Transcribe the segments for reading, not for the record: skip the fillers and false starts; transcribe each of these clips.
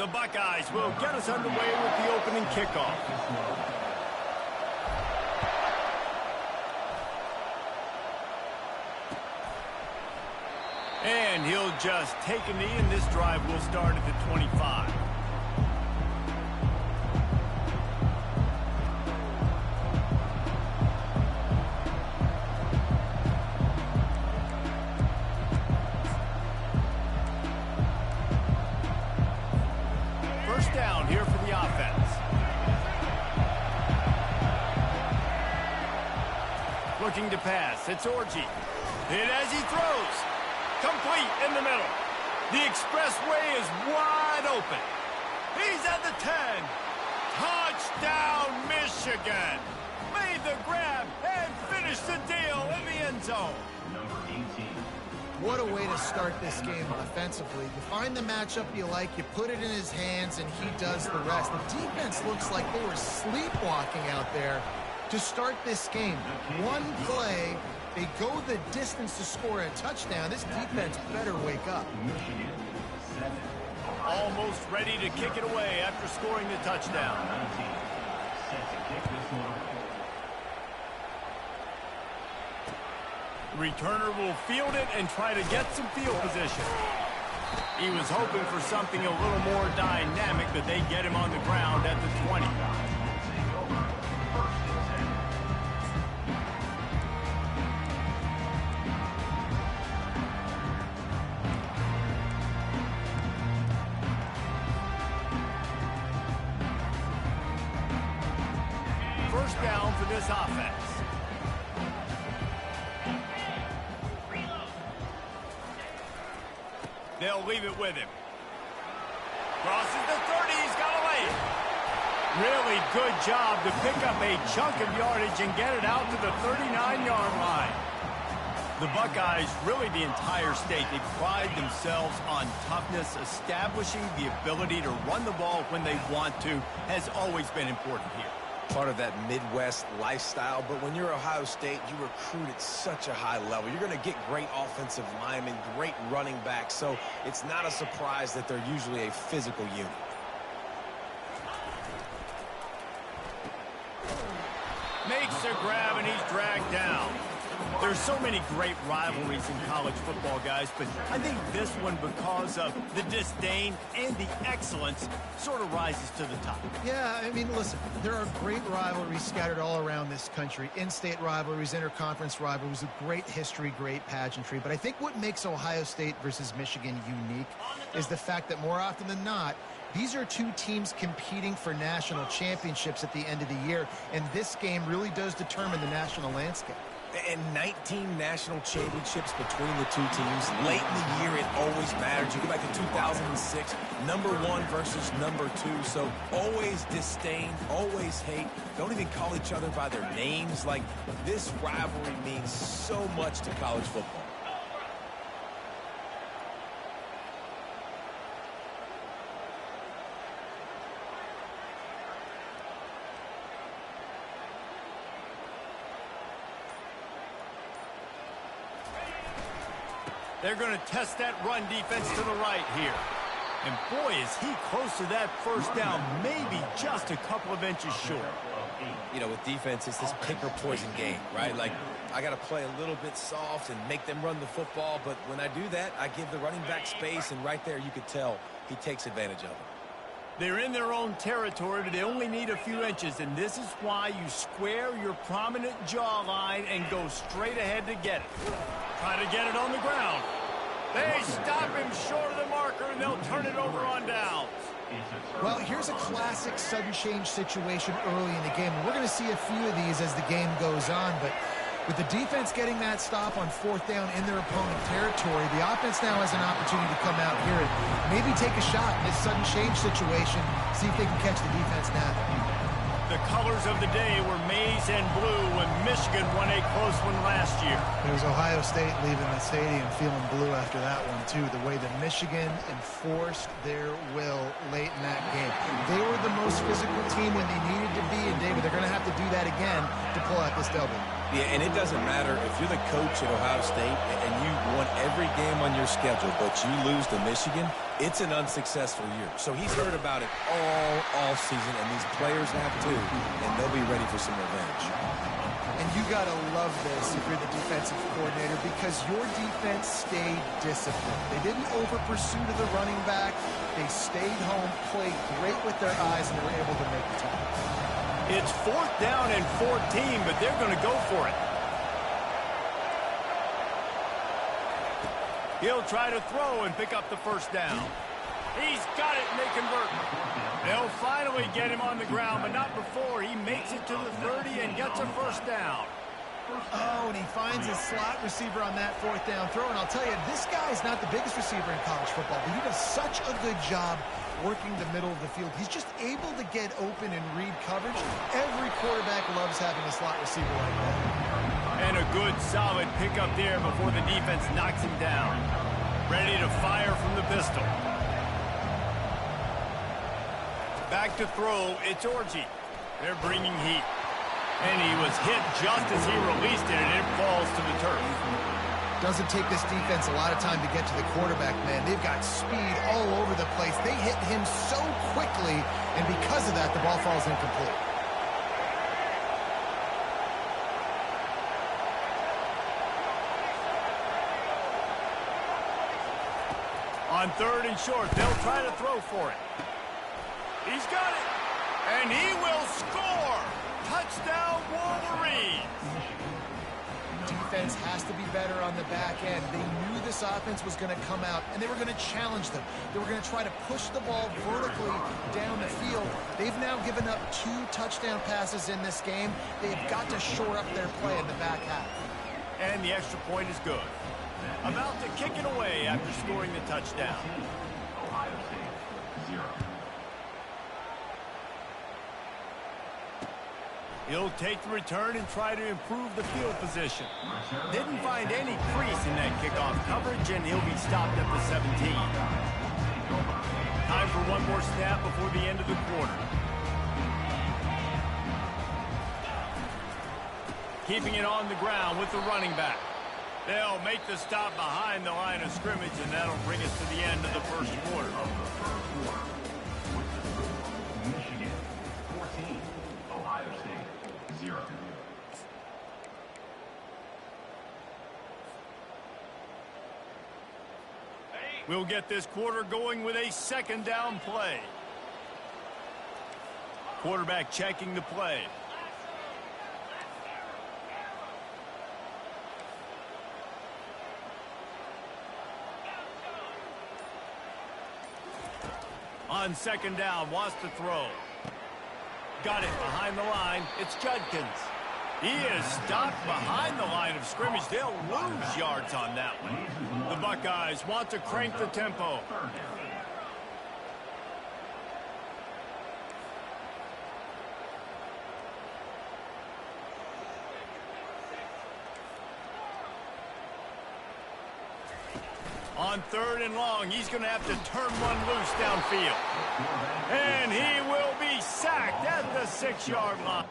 The Buckeyes will get us underway with the opening kickoff. And he'll just take a knee, and this drive will start at the 25. First down here for the offense. Looking to pass. It's Orji. Hit as he throws. Complete in the middle. The expressway is wide open. He's at the 10. Touchdown, Michigan. Made the grab and finished the deal in the end zone. Number 18. What a way to start this game offensively. You find the matchup you like, you put it in his hands, and he does the rest. The defense looks like they were sleepwalking out there to start this game. One play, they go the distance to score a touchdown. This defense better wake up. Michigan, 7. Almost ready to kick it away after scoring the touchdown. 19. Set to kick this one. Returner will field it and try to get some field position. He was hoping for something a little more dynamic, but they get him on the ground at the 20. First down for this offense. They'll leave it with him. Crosses the 30. He's got a lane. Really good job to pick up a chunk of yardage and get it out to the 39-yard line. The Buckeyes, really the entire state, they pride themselves on toughness. Establishing the ability to run the ball when they want to has always been important here. Part of that Midwest lifestyle, but when you're Ohio State, you recruit at such a high level. You're going to get great offensive linemen, great running backs, so it's not a surprise that they're usually a physical unit. Makes a grab, and he's dragged down. There's so many great rivalries in college football, guys, but I think this one, because of the disdain and the excellence, sort of rises to the top. Yeah, I mean, listen, there are great rivalries scattered all around this country. In-state rivalries, interconference rivalries, with great history, great pageantry. But I think what makes Ohio State versus Michigan unique is the fact that more often than not, these are two teams competing for national championships at the end of the year, and this game really does determine the national landscape. And 19 national championships between the two teams. Late in the year, it always matters. You go back to 2006, number 1 versus number 2. So always disdain, always hate. Don't even call each other by their names. Like, this rivalry means so much to college football. They're going to test that run defense to the right here. And boy, is he close to that first down, maybe just a couple of inches short. You know, with defense, it's this pick or poison game, right? Like, I got to play a little bit soft and make them run the football, but when I do that, I give the running back space, and right there you could tell he takes advantage of it. They're in their own territory, but they only need a few inches, and this is why you square your prominent jawline and go straight ahead to get it. Try to get it on the ground. They stop him short of the marker, and they'll turn it over on downs. Well, here's a classic sudden change situation early in the game. We're going to see a few of these as the game goes on, but with the defense getting that stop on 4th down in their opponent territory, the offense now has an opportunity to come out here and maybe take a shot in this sudden change situation, see if they can catch the defense now. The colors of the day were maize and blue when Michigan won a close one last year. There's Ohio State leaving the stadium feeling blue after that one, too. The way that Michigan enforced their will late in that game. They were the most physical team when they needed to be, and David, they're going to have to do that again to pull out this W. Yeah, and it doesn't matter if you're the coach at Ohio State and you won every game on your schedule, but you lose to Michigan, it's an unsuccessful year. So he's heard about it all season, and these players have too, and they'll be ready for some revenge. And you got to love this if you're the defensive coordinator, because your defense stayed disciplined. They didn't over-pursue to the running back. They stayed home, played great with their eyes, and they were able to make the tackle. It's 4th down and 14, but they're going to go for it. He'll try to throw and pick up the first down. He's got it, and they convert. They'll finally get him on the ground, but not before he makes it to the 30 and gets a first down. Oh, and he finds his slot receiver on that 4th down throw. And I'll tell you, this guy's not the biggest receiver in college football, but he does such a good job working the middle of the field. He's just able to get open and read coverage. Every quarterback loves having a slot receiver like that. And a good, solid pickup there before the defense knocks him down. Ready to fire from the pistol. Back to throw, it's Orji. They're bringing heat. And he was hit just as he released it, and it falls to the turf. Doesn't take this defense a lot of time to get to the quarterback, man. They've got speed all over the place. They hit him so quickly, and because of that, the ball falls incomplete. On 3rd and short, they'll try to throw for it. He's got it, and he will score. Touchdown, Wolverines. Defense has to be better on the back end. They knew this offense was going to come out, and they were going to challenge them. They were going to try to push the ball vertically down the field. They've now given up 2 touchdown passes in this game. They've got to shore up their play in the back half. And the extra point is good. About to kick it away after scoring the touchdown. Ohio State, 0. He'll take the return and try to improve the field position. Didn't find any crease in that kickoff coverage, and he'll be stopped at the 17. Time for one more snap before the end of the quarter. Keeping it on the ground with the running back. They'll make the stop behind the line of scrimmage, and that'll bring us to the end of the first quarter. Michigan, 14. Ohio State, 0. We'll get this quarter going with a 2nd down play. Quarterback checking the play. On 2nd down, wants to throw. Got it behind the line. It's Judkins. He is stopped behind the line of scrimmage. They'll lose yards on that one. The Buckeyes want to crank the tempo. On 3rd and long, he's going to have to turn one loose downfield. And he will be sacked at the 6-yard line.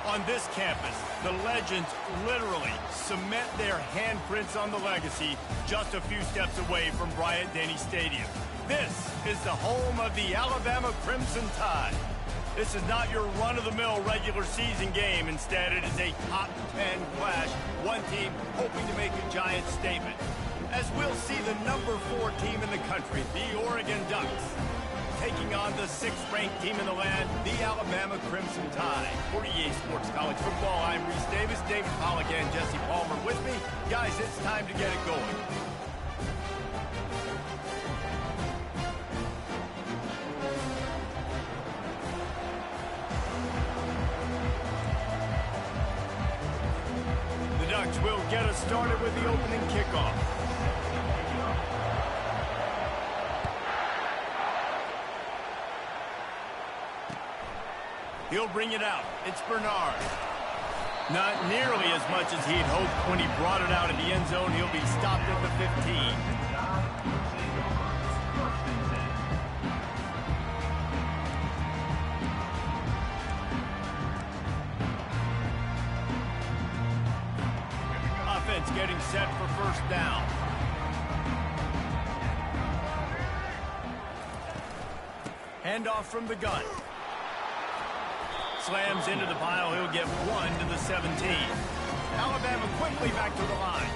On this campus, the legends literally cement their handprints on the legacy just a few steps away from Bryant-Denny Stadium. This is the home of the Alabama Crimson Tide. This is not your run-of-the-mill regular season game. Instead, it is a top 10 clash, one team hoping to make a giant statement. As we'll see the number 4 team in the country, the Oregon Ducks, taking on the 6th-ranked team in the land, the Alabama Crimson Tide. For EA Sports College Football, I'm Reese Davis, David Pollack, and Jesse Palmer with me. Guys, it's time to get it going. The Ducks will get us started with the opening kickoff. He'll bring it out. It's Bernard. Not nearly as much as he'd hoped when he brought it out of the end zone. He'll be stopped at the 15. Offense getting set for first down. Handoff from the gun. Slams into the pile. He'll get 1 to the 17. Alabama quickly back to the line.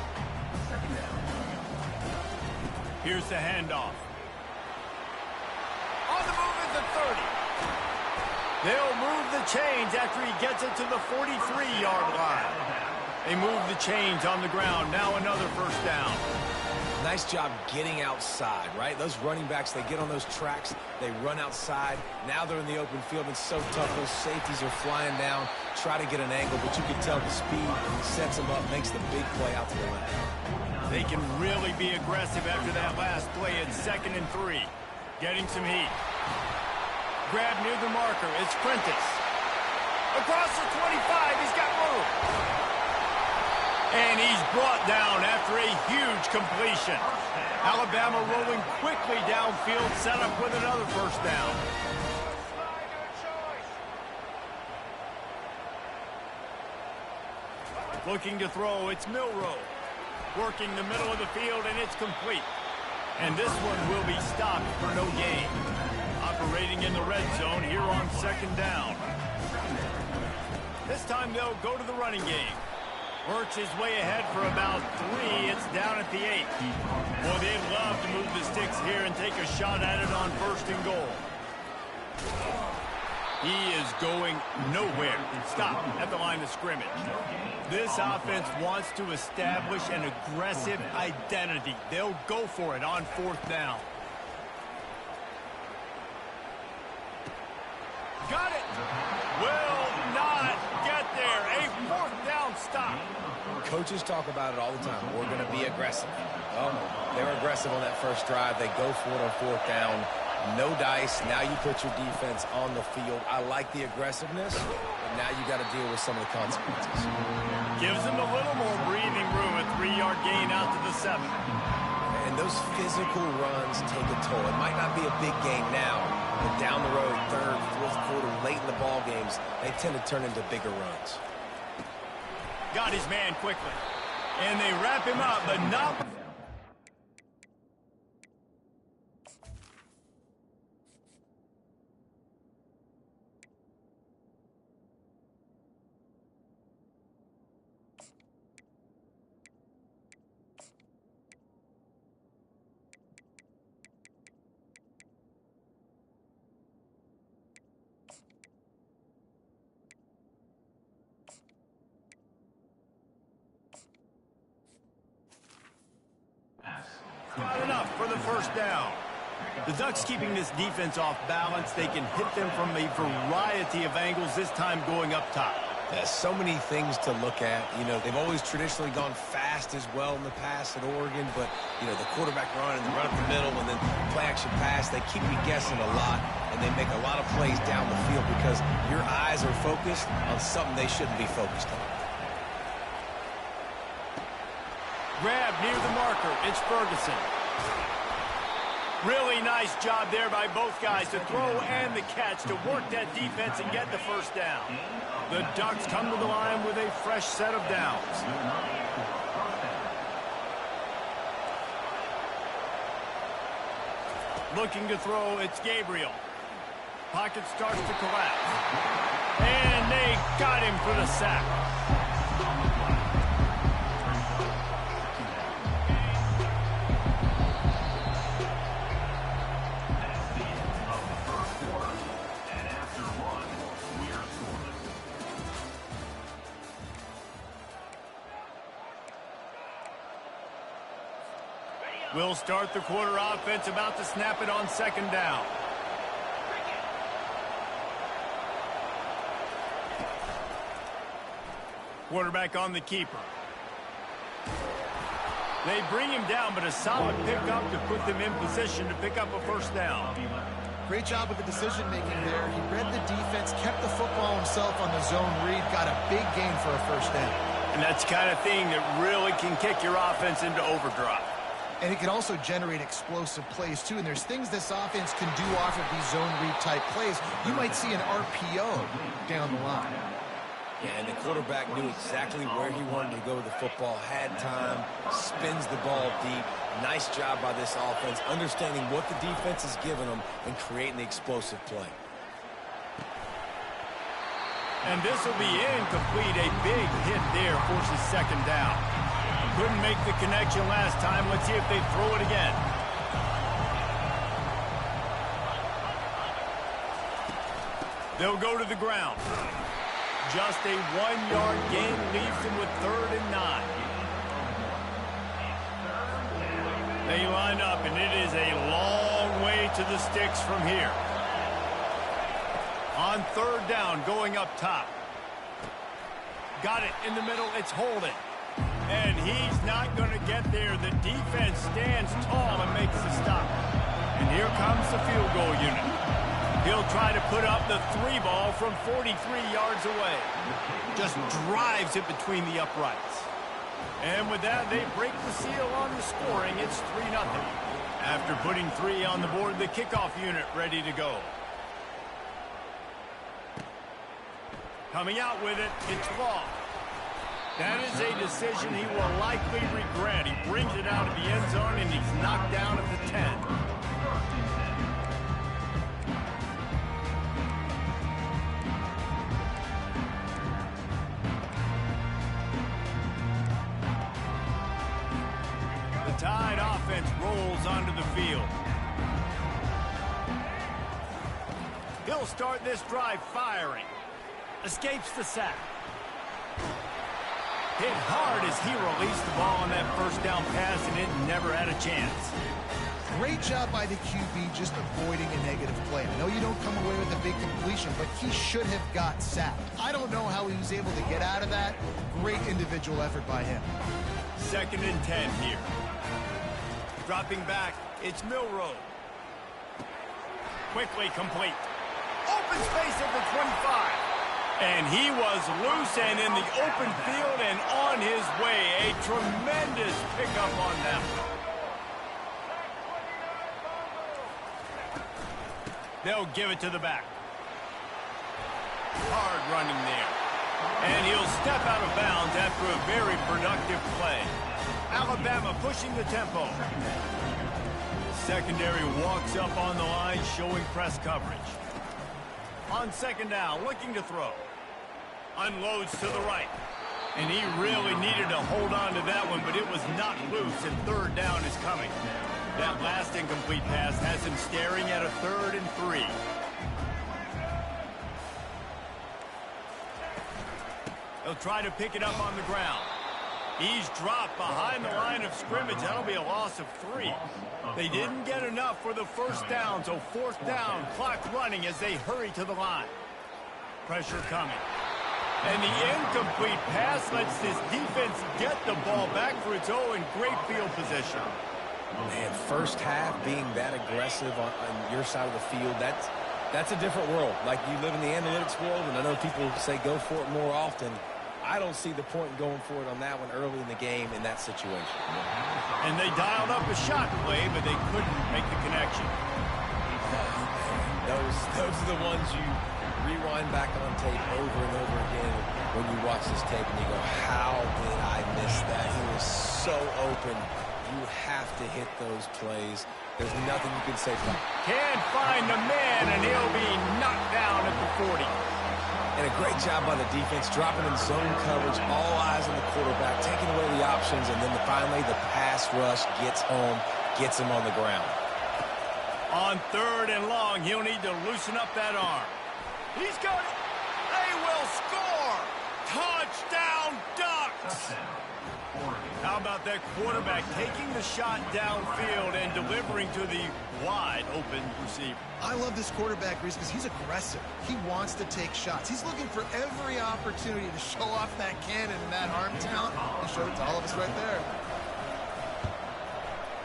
Here's the handoff. On the move is the 30. They'll move the chains after he gets it to the 43-yard line. They move the chains on the ground. Now another first down. Nice job getting outside, right? Those running backs, they get on those tracks, they run outside. Now they're in the open field. It's so tough. Those safeties are flying down, try to get an angle, but you can tell the speed sets them up, makes the big play out to the left. They can really be aggressive after that last play. It's 2nd and 3. Getting some heat. Grab near the marker. It's Prentice. Across the 25. He's got room. And he's brought down after a huge completion. Alabama rolling quickly downfield, set up with another first down. Looking to throw, it's Milroe. Working the middle of the field, and it's complete. And this one will be stopped for no gain. Operating in the red zone here on 2nd down. This time they'll go to the running game. Works his way ahead for about 3. It's down at the 8. Boy, they'd love to move the sticks here and take a shot at it on 1st and goal. He is going nowhere. Stop at the line of scrimmage. This offense wants to establish an aggressive identity. They'll go for it on 4th down. Got it. Will not get there. A 4th down stop. Coaches talk about it all the time. We're going to be aggressive. Well, they were aggressive on that first drive. They go for it on 4th down. No dice. Now you put your defense on the field. I like the aggressiveness, but now you got to deal with some of the consequences. Gives them a little more breathing room. A 3-yard gain out to the 7. And those physical runs take a toll. It might not be a big game now, but down the road, 3rd, 4th quarter, late in the ball games, they tend to turn into bigger runs. Got his man quickly. And they wrap him up, but not... Got enough for the first down. The Ducks keeping this defense off balance. They can hit them from a variety of angles, this time going up top. There's so many things to look at. You know, they've always traditionally gone fast as well in the past at Oregon, but, you know, the quarterback run and the run up the middle and then play-action pass, they keep you guessing a lot, and they make a lot of plays down the field because your eyes are focused on something they shouldn't be focused on. Grab near the marker. It's Ferguson. Really nice job there by both guys to throw and the catch to work that defense and get the first down. The Ducks come to the line with a fresh set of downs. Looking to throw, it's Gabriel. Pocket starts to collapse. And they got him for the sack. We'll start the quarter offense, about to snap it on second down. Quarterback on the keeper. They bring him down, but a solid pickup to put them in position to pick up a first down. Great job with the decision-making there. He read the defense, kept the football himself on the zone read, got a big gain for a first down. And that's the kind of thing that really can kick your offense into overdrive. And it can also generate explosive plays, too. And there's things this offense can do off of these zone read-type plays. You might see an RPO down the line. Yeah, and the quarterback knew exactly where he wanted to go with the football, had time, spins the ball deep. Nice job by this offense, understanding what the defense is giving them and creating the explosive play. And this will be incomplete. A big hit there forces second down. Couldn't make the connection last time. Let's see if they throw it again. They'll go to the ground. Just a 1-yard gain leaves them with 3rd and 9. They line up, and it is a long way to the sticks from here. On 3rd down, going up top. Got it in the middle. It's Holden. And he's not going to get there. The defense stands tall and makes the stop. And here comes the field goal unit. He'll try to put up the 3-ball from 43 yards away. Just drives it between the uprights. And with that, they break the seal on the scoring. It's 3-0. After putting 3 on the board, the kickoff unit ready to go. Coming out with it, it's Law. That is a decision he will likely regret. He brings it out of the end zone, and he's knocked down at the 10. The Tide offense rolls onto the field. He'll start this drive firing. Escapes the sack. Hit hard as he released the ball on that first down pass, and it never had a chance. Great job by the QB just avoiding a negative play. I know you don't come away with a big completion, but he should have got sacked. I don't know how he was able to get out of that. Great individual effort by him. 2nd and 10 here. Dropping back, it's Milroe. Quickly complete. Open space at the 25. And he was loose and in the open field and on his way. A tremendous pickup on that one. They'll give it to the back. Hard running there. And he'll step out of bounds after a very productive play. Alabama pushing the tempo. Secondary walks up on the line, showing press coverage. On 2nd down, looking to throw. Unloads to the right. And he really needed to hold on to that one, but it was not loose, and 3rd down is coming. That last incomplete pass has him staring at a 3rd and 3. He'll try to pick it up on the ground. He's dropped behind the line of scrimmage. That'll be a loss of 3. They didn't get enough for the first down, so 4th down, clock running as they hurry to the line. Pressure coming. And the incomplete pass lets this defense get the ball back for its own. Great field position. Man, first half being that aggressive on your side of the field, that's a different world. Like, you live in the analytics world, and I know people say go for it more often. I don't see the point in going for it on that one early in the game in that situation. And they dialed up a shot play, but they couldn't make the connection. Those are the ones you rewind back on tape over and over again when you watch this tape and you go, how did I miss that? He was so open. You have to hit those plays. There's nothing you can say for him. Can't find the man, and he'll be knocked down at the 40. And a great job by the defense, dropping in zone coverage, all eyes on the quarterback, taking away the options, and then finally the pass rush gets home, gets him on the ground. On 3rd and long, he'll need to loosen up that arm. He's got it. They will score. Touchdown, Ducks. How about that quarterback taking the shot downfield and delivering to the wide open receiver? I love this quarterback, Reese, because he's aggressive. He wants to take shots. He's looking for every opportunity to show off that cannon and that arm talent. He showed it to all of us right there.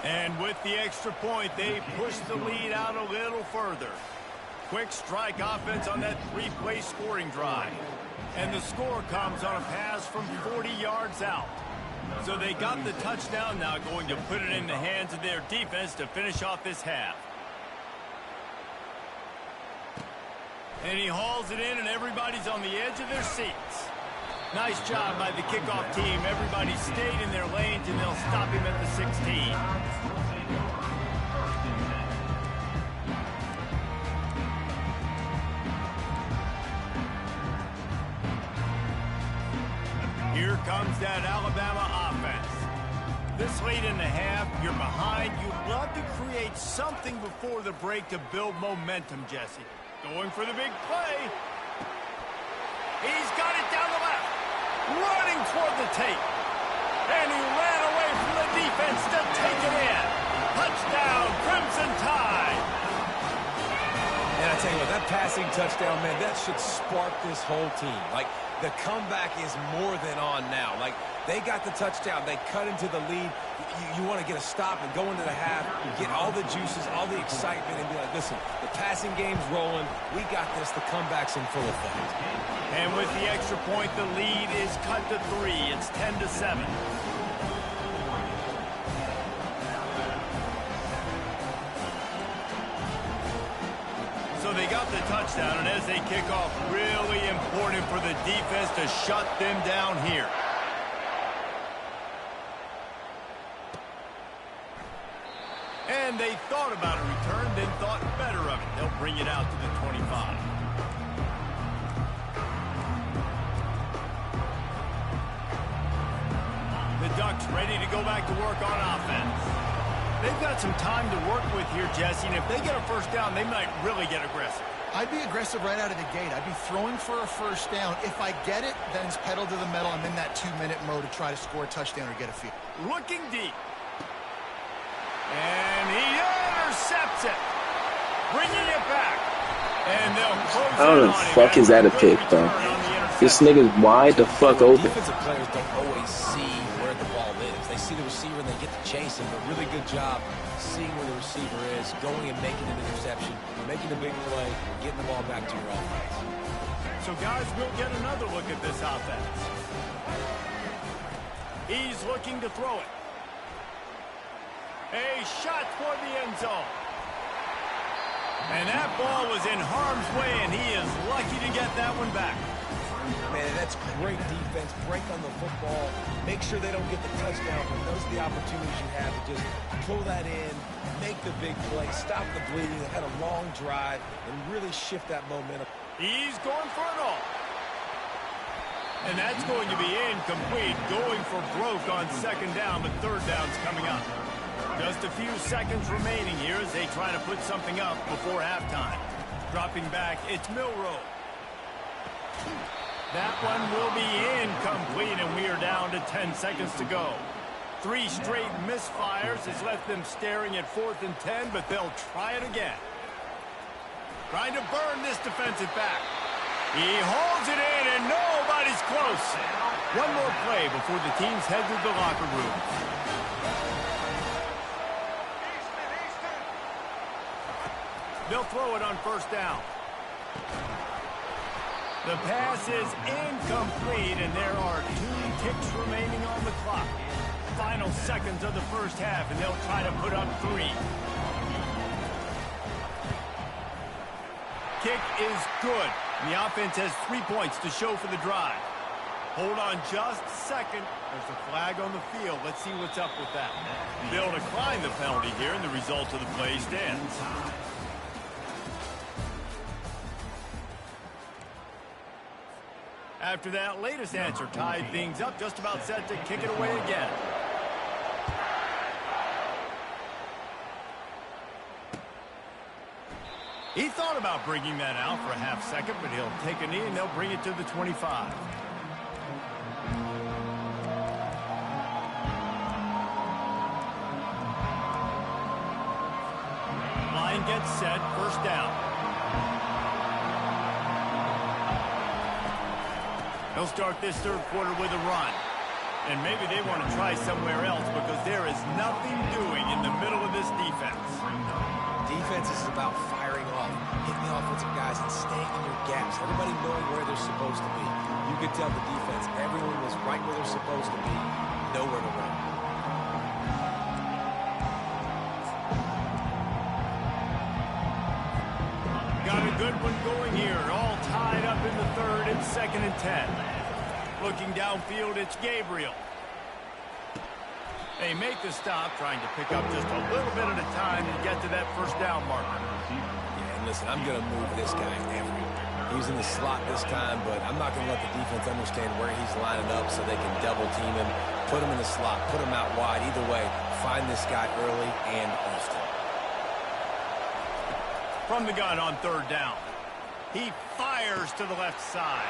And with the extra point, they push the lead out a little further. Quick strike offense on that 3-play scoring drive. And the score comes on a pass from 40 yards out. So they got the touchdown, now going to put it in the hands of their defense to finish off this half. And he hauls it in, and everybody's on the edge of their seats. Nice job by the kickoff team. Everybody stayed in their lanes, and they'll stop him at the 16. Here comes that Alabama offense. This late in the half, you're behind. You'd love to create something before the break to build momentum, Jesse. Going for the big play. He's got it down the left. Running toward the tape. And he ran away from the defense to take it in. Touchdown, Crimson Tide. And I tell you what, that passing touchdown, man, that should spark this whole team. Like, the comeback is more than on now. Like, they got the touchdown. They cut into the lead. You want to get a stop and go into the half, get all the juices, all the excitement, and be like, listen, the passing game's rolling. We got this. The comeback's in full effect. And with the extra point, the lead is cut to 3. It's 10-7. So they got the touchdown, and as they kick off, really important for the defense to shut them down here. And they thought about a return, then thought better of it. They'll bring it out to the 25. The Ducks ready to go back to work on offense. They've got some time to work with here, Jesse, and if they get a first down, they might really get aggressive. I'd be aggressive right out of the gate. I'd be throwing for a first down. If I get it, then it's pedal to the metal. I'm in that 2-minute mode to try to score a touchdown or get a field. Looking deep. And he intercepts it. Bringing it back. And they'll close How the fuck is that a pick, bro? This nigga's wide the fuck open. Defensive players don't always see where the ball is. They see the receiver and they get to chase him, but really good job seeing where the receiver is, going and making an interception, making a big play, getting the ball back to your offense. So, guys, we'll get another look at this offense. He's looking to throw it. A shot toward the end zone. And that ball was in harm's way, and he is lucky to get that one back. Man, that's great defense. Break on the football. Make sure they don't get the touchdown, but those are the opportunities you have to just pull that in, make the big play, stop the bleeding. They had a long drive and really shift that momentum. He's going for it all. And that's going to be incomplete, going for broke on second down, but third down's coming up. Just a few seconds remaining here as they try to put something up before halftime. Dropping back, it's Milroe. That one will be incomplete, and we are down to 10 seconds to go. 3 straight misfires has left them staring at 4th and 10, but they'll try it again. Trying to burn this defensive back. He holds it in, and nobody's close. One more play before the teams head to the locker room. They'll throw it on first down. The pass is incomplete, and there are 2 ticks remaining on the clock. Final seconds of the first half, and they'll try to put up 3. Kick is good. And the offense has 3 points to show for the drive. Hold on just a second. There's a flag on the field. Let's see what's up with that. They'll decline the penalty here, and the result of the play stands. After that latest answer tied things up, just about set to kick it away again. He thought about bringing that out for a half second, but he'll take a knee and they'll bring it to the 25. Line gets set, first down. He'll start this third quarter with a run. And maybe they want to try somewhere else because there is nothing doing in the middle of this defense. Defense is about firing off, hitting the offensive guys, and staying in your gaps. Everybody knowing where they're supposed to be. You could tell the defense, everyone was right where they're supposed to be, nowhere to run. Got a good one going here. All tied up in the third and 2nd and 10. Looking downfield, it's Gabriel. They make the stop, trying to pick up just a little bit at a time to get to that first down marker. Yeah, and listen, I'm going to move this guy everywhere. He's in the slot this time, but I'm not going to let the defense understand where he's lining up so they can double team him, put him in the slot, put him out wide. Either way, find this guy early and often. From the gun on third down. He fires to the left side.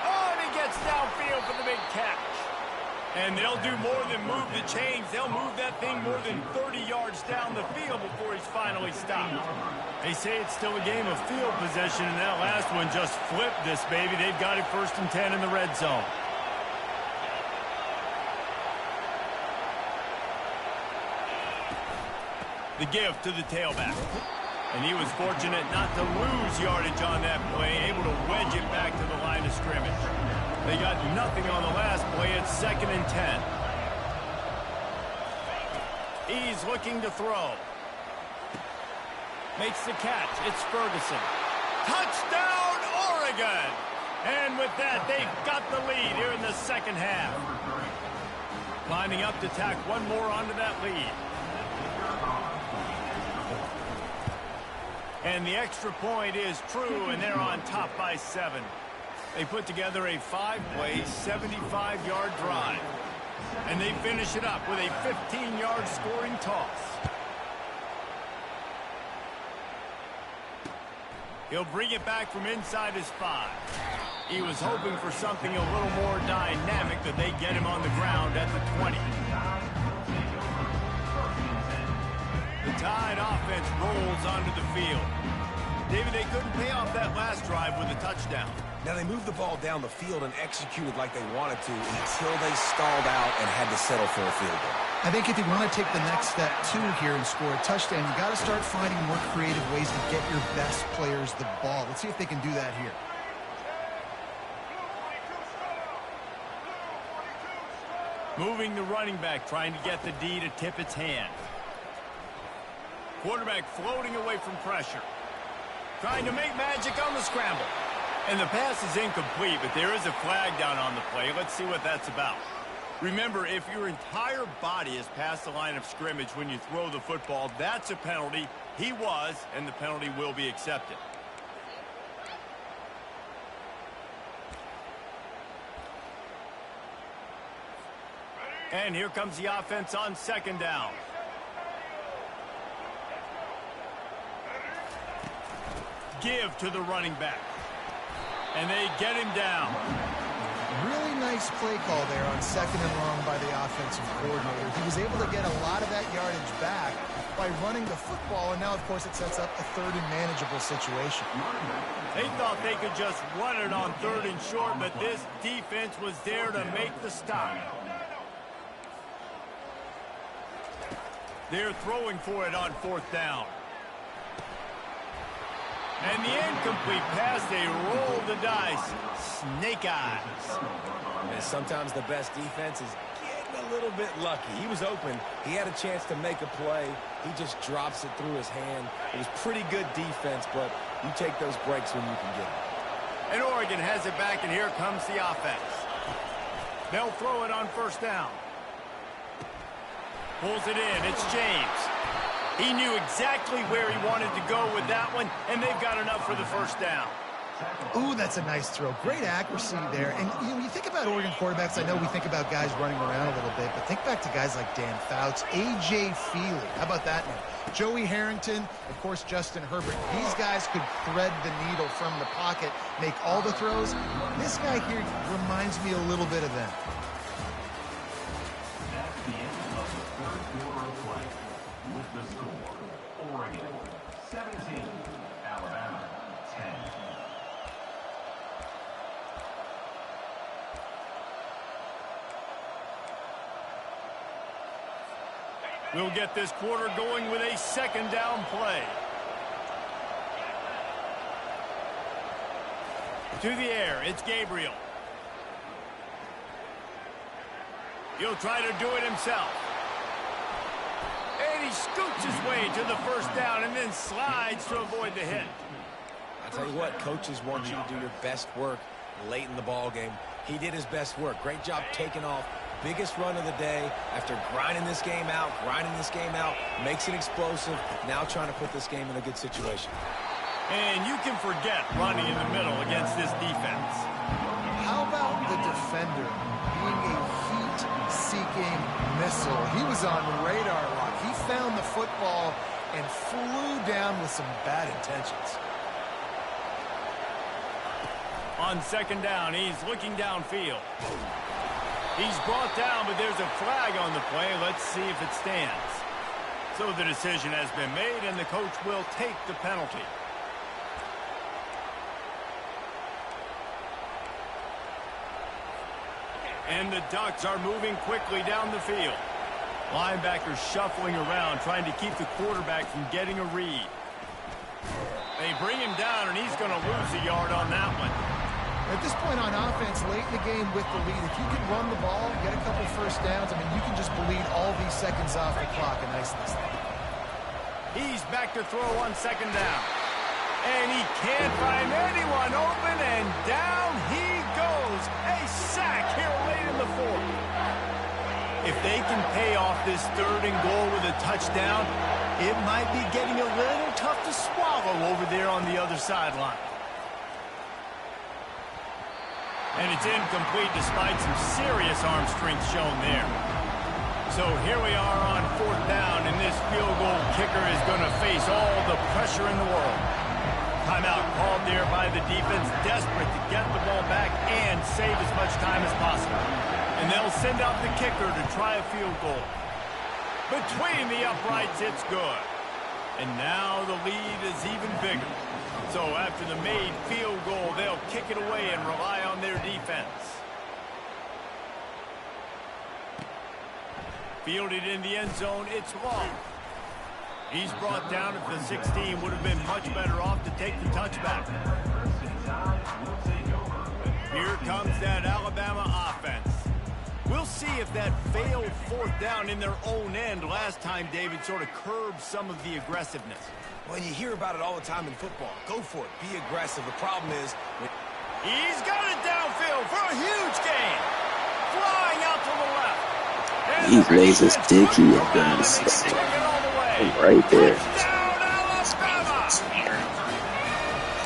Oh, and he gets downfield for the big catch. And they'll do more than move the chains. They'll move that thing more than 30 yards down the field before he's finally stopped. They say it's still a game of field possession, and that last one just flipped this baby. They've got it 1st and 10 in the red zone. The give to the tailback. And he was fortunate not to lose yardage on that play, able to wedge it back to the line of scrimmage. They got nothing on the last play. It's 2nd and 10. He's looking to throw. Makes the catch. It's Ferguson. Touchdown, Oregon! And with that, they've got the lead here in the second half. Lining up to tack one more onto that lead. And the extra point is true, and they're on top by 7. They put together a 5-play, 75-yard drive. And they finish it up with a 15-yard scoring toss. He'll bring it back from inside his 5. He was hoping for something a little more dynamic, that they get him on the ground at the 20. The Tide offense rolls onto the field. David, they couldn't pay off that last drive with a touchdown. Now, they moved the ball down the field and executed like they wanted to until they stalled out and had to settle for a field goal. I think if you want to take the next step, too, here and score a touchdown, you got to start finding more creative ways to get your best players the ball. Let's see if they can do that here. Moving the running back, trying to get the D to tip its hand. Quarterback floating away from pressure. Trying to make magic on the scramble. And the pass is incomplete, but there is a flag down on the play. Let's see what that's about. Remember, if your entire body is past the line of scrimmage when you throw the football, that's a penalty. He was, and the penalty will be accepted. And here comes the offense on 2nd down. Give to the running back. And they get him down. Really nice play call there on 2nd and long by the offensive coordinator. He was able to get a lot of that yardage back by running the football, and now, of course, it sets up a 3rd and manageable situation. They thought they could just run it on 3rd and short, but this defense was there to make the stop. They're throwing for it on 4th down. And the incomplete pass, they roll the dice. Snake eyes. And sometimes the best defense is getting a little bit lucky. He was open. He had a chance to make a play. He just drops it through his hand. It was pretty good defense, but you take those breaks when you can get them. And Oregon has it back, and here comes the offense. They'll throw it on first down. Pulls it in. It's James. He knew exactly where he wanted to go with that one, and they've got enough for the first down. Ooh, that's a nice throw. Great accuracy there. And you think about Oregon quarterbacks, I know we think about guys running around a little bit, but think back to guys like Dan Fouts, A.J. Feely. How about that name? Joey Harrington, of course, Justin Herbert. These guys could thread the needle from the pocket, make all the throws. This guy here reminds me a little bit of them. That's the end of the third quarter of play. With the score, Oregon 17, Alabama 10. We'll get this quarter going with a second down play. To the air, it's Gabriel. He'll try to do it himself. And he scoots his way to the first down and then slides to avoid the hit. I tell you what, coaches want you to do your best work late in the ball game. He did his best work. Great job taking off. Biggest run of the day after grinding this game out, makes it explosive, now trying to put this game in a good situation. And you can forget running in the middle against this defense. How about the defender being a heat-seeking missile? He was on radar lock. He found the football and flew down with some bad intentions. On second down, he's looking downfield. He's brought down, but there's a flag on the play. Let's see if it stands. So the decision has been made, and the coach will take the penalty. And the Ducks are moving quickly down the field. Linebackers shuffling around, trying to keep the quarterback from getting a read. They bring him down, and he's going to lose a yard on that one. At this point on offense, late in the game with the lead, if you can run the ball, get a couple first downs, I mean, you can just bleed all these seconds off the clock and ice this thing. He's back to throw on second down. And he can't find anyone open, and down he goes. A sack here late in the fourth. If they can pay off this third and goal with a touchdown, it might be getting a little tough to swallow over there on the other sideline. And it's incomplete despite some serious arm strength shown there. So here we are on fourth down, and this field goal kicker is going to face all the pressure in the world. Timeout called there by the defense, desperate to get the ball back and save as much time as possible. And they'll send out the kicker to try a field goal. Between the uprights, it's good. And now the lead is even bigger. So after the made field goal, they'll kick it away and rely on their defense. Fielded in the end zone, it's long. He's brought down at the 16, would have been much better off to take the touchback. Here comes that Alabama offense. We'll see if that failed fourth down in their own end last time, David, sort of curbed some of the aggressiveness. Well, you hear about it all the time in football. Go for it. Be aggressive. The problem is... He's got it downfield for a huge gain. Flying out to the left. And He lays his dicky at guns. Right there. Touchdown, Alabama!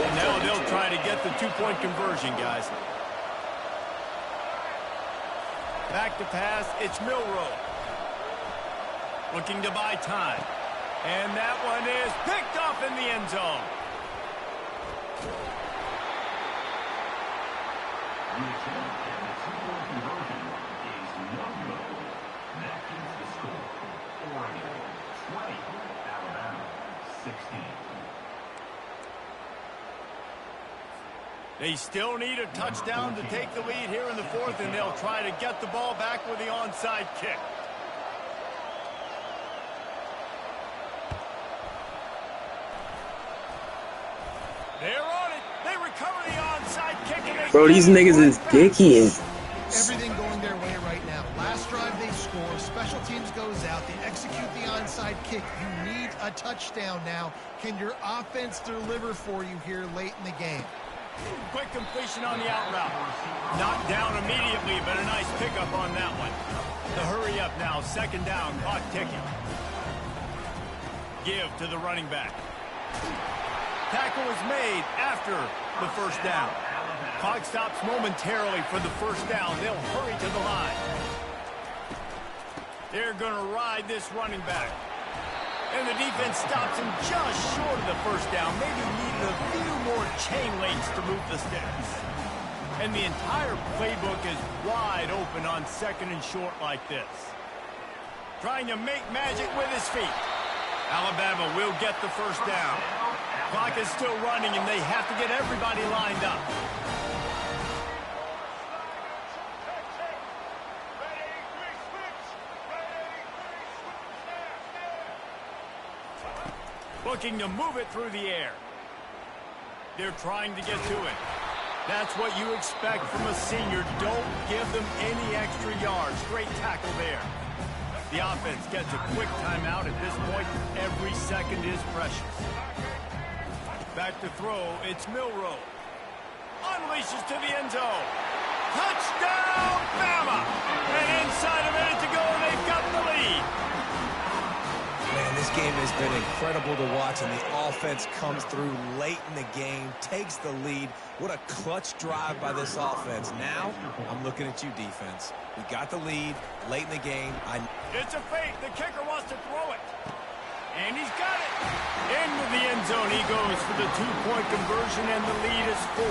And now they'll try to get the two-point conversion, guys. Back to pass, it's Milroe. Looking to buy time. And that one is picked off in the end zone. The attempt at the two-point conversion is no good. That keeps the score. Oregon 20, Alabama 16. They still need a touchdown to take the lead here in the fourth, and they'll try to get the ball back with the onside kick. They're on it. They recover the onside kick. And Bro, these niggas is dicky. Everything going their way right now. Last drive they score. Special teams goes out. They execute the onside kick. You need a touchdown now. Can your offense deliver for you here late in the game? Quick completion on the out route. Knocked down immediately, but a nice pickup on that one. The hurry up now. Second down. Clock ticking. Give to the running back. Tackle is made after the first down. Clock stops momentarily for the first down. They'll hurry to the line. They're going to ride this running back. And the defense stops him just short of the first down. Maybe needed a few more chain links to move the sticks. And the entire playbook is wide open on second and short like this. Trying to make magic with his feet. Alabama will get the first down. Clock is still running, and they have to get everybody lined up. Looking to move it through the air. They're trying to get to it. That's what you expect from a senior. Don't give them any extra yards. Great tackle there. The offense gets a quick timeout. At this point, every second is precious. Back to throw, it's Milroe. Unleashes to the end zone. Touchdown, Bama! And inside a minute to go, and they've got the lead. Man, this game has been incredible to watch, and the offense comes through late in the game, takes the lead. What a clutch drive by this offense. Now, I'm looking at you, defense. We got the lead late in the game. It's a fake. The kicker wants to throw it. And he's got it. Into the end zone he goes for the two-point conversion, and the lead is 4.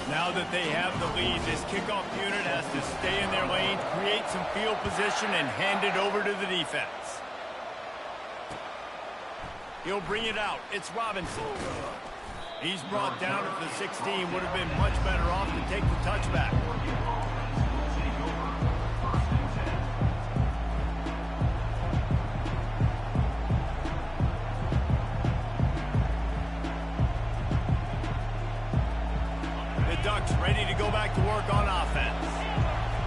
Now that they have the lead, this kickoff unit has to stay in their lane, create some field position, and hand it over to the defense. He'll bring it out. It's Robinson. He's brought down at the 16. Would have been much better off to take the touchback. The Ducks ready to go back to work on offense.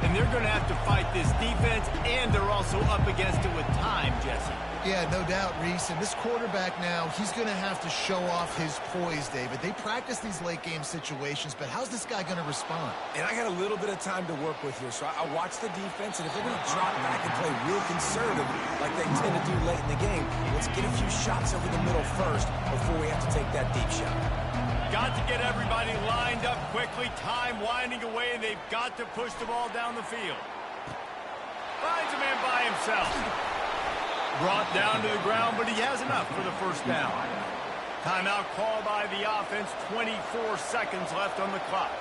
And they're going to have to fight this defense, and they're also up against it with time, Jesse. Yeah, no doubt, Reese. And this quarterback now, he's going to have to show off his poise, David. They practice these late-game situations, but how's this guy going to respond? And I got a little bit of time to work with here, so I watch the defense, and if they're going to drop back and play real conservative like they tend to do late in the game, let's get a few shots over the middle first before we have to take that deep shot. Got to get everybody lined up quickly. Time winding away, and they've got to push the ball down the field. Finds a man by himself. Brought down to the ground, but he has enough for the first down. Timeout called by the offense. 24 seconds left on the clock.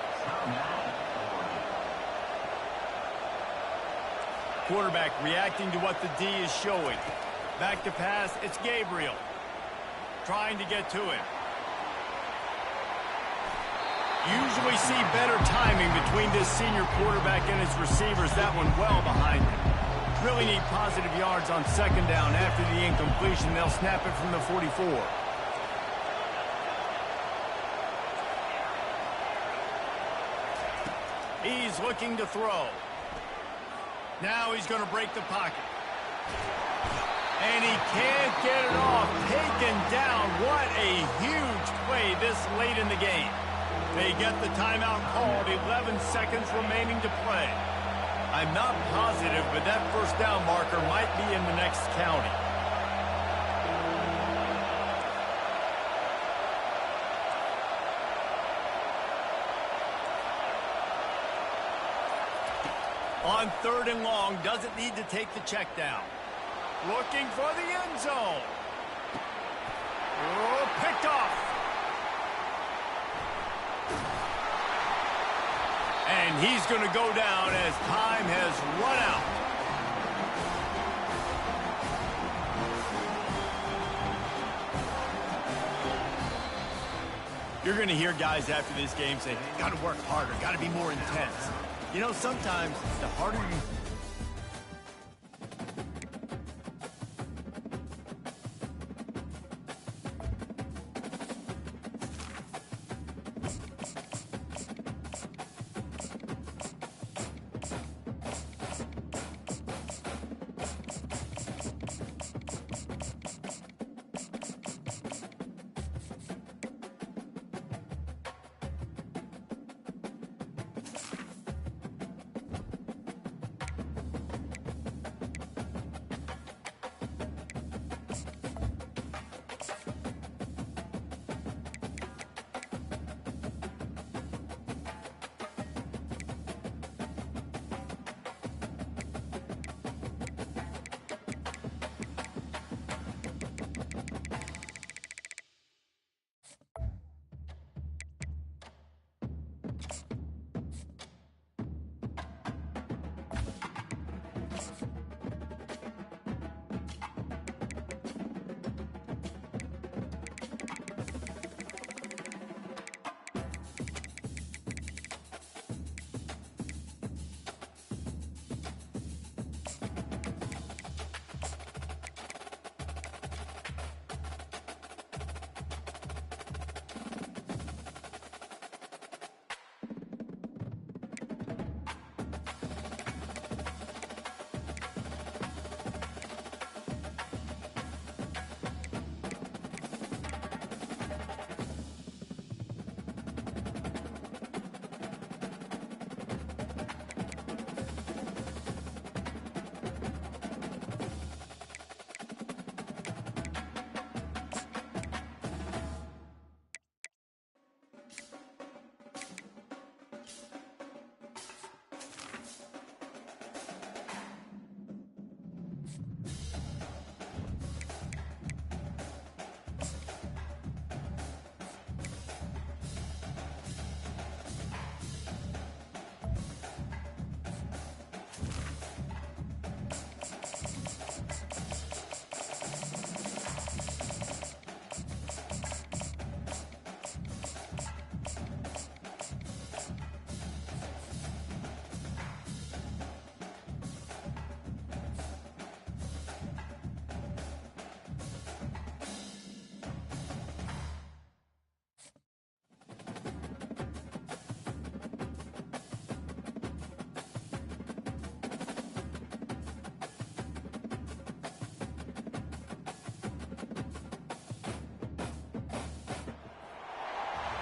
Quarterback reacting to what the D is showing. Back to pass, it's Gabriel. Trying to get to him. Usually see better timing between this senior quarterback and his receivers. That one well behind him. Really need positive yards on second down. After the incompletion, they'll snap it from the 44. He's looking to throw. Now he's going to break the pocket. And he can't get it off. Taken down. What a huge play this late in the game. They get the timeout called. 11 seconds remaining to play. I'm not positive, but that first down marker might be in the next county. On third and long, doesn't need to take the check down. Looking for the end zone. Oh, picked off. And he's going to go down as time has run out. You're going to hear guys after this game say, got to work harder, got to be more intense. You know, sometimes the harder you...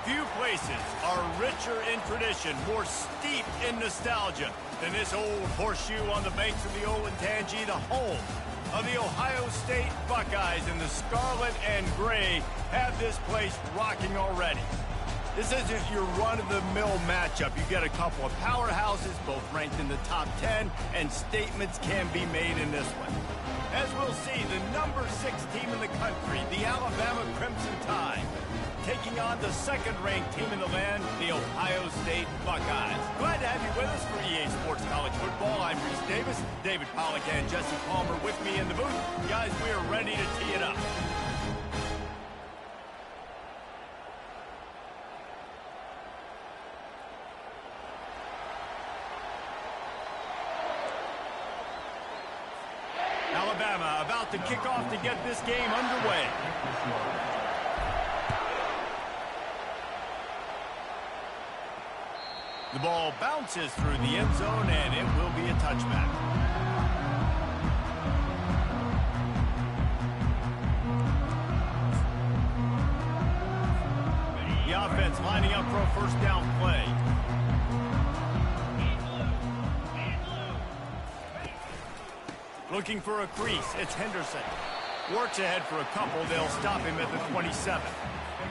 Few places are richer in tradition, more steeped in nostalgia than this old horseshoe on the banks of the Olentangy, the home of the Ohio State Buckeyes. And the scarlet and gray have this place rocking already. This isn't your run-of-the-mill matchup. You get a couple of powerhouses, both ranked in the top 10, and statements can be made in this one. As we'll see, the number 6 team in the country, the Alabama Crimson Tide, taking on the second-ranked team in the land, the Ohio State Buckeyes. Glad to have you with us for EA Sports College Football. I'm Reese Davis, David Pollack and Jesse Palmer with me in the booth. Guys, we are ready to tee it up. Alabama about to kick off to get this game underway. The ball bounces through the end zone, and it will be a touchback. The offense lining up for a first down play. Looking for a crease, it's Henderson. Works ahead for a couple, they'll stop him at the 27.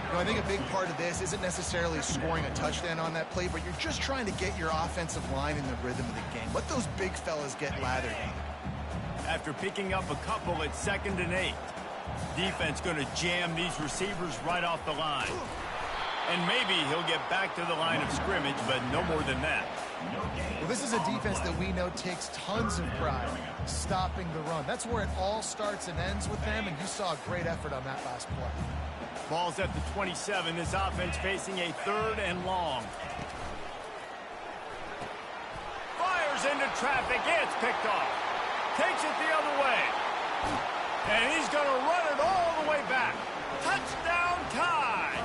You know, I think a big part of this isn't necessarily scoring a touchdown on that play, but you're just trying to get your offensive line in the rhythm of the game. Let those big fellas get lathered in. After picking up a couple, it's 2nd and 8. Defense going to jam these receivers right off the line. And maybe he'll get back to the line of scrimmage, but no more than that. Well, this is a defense that we know takes tons of pride stopping the run. That's where it all starts and ends with them, and you saw a great effort on that last play. Ball's at the 27. This offense facing a 3rd and long. Fires into traffic. It's picked off. Takes it the other way. And he's going to run it all the way back. Touchdown Tide!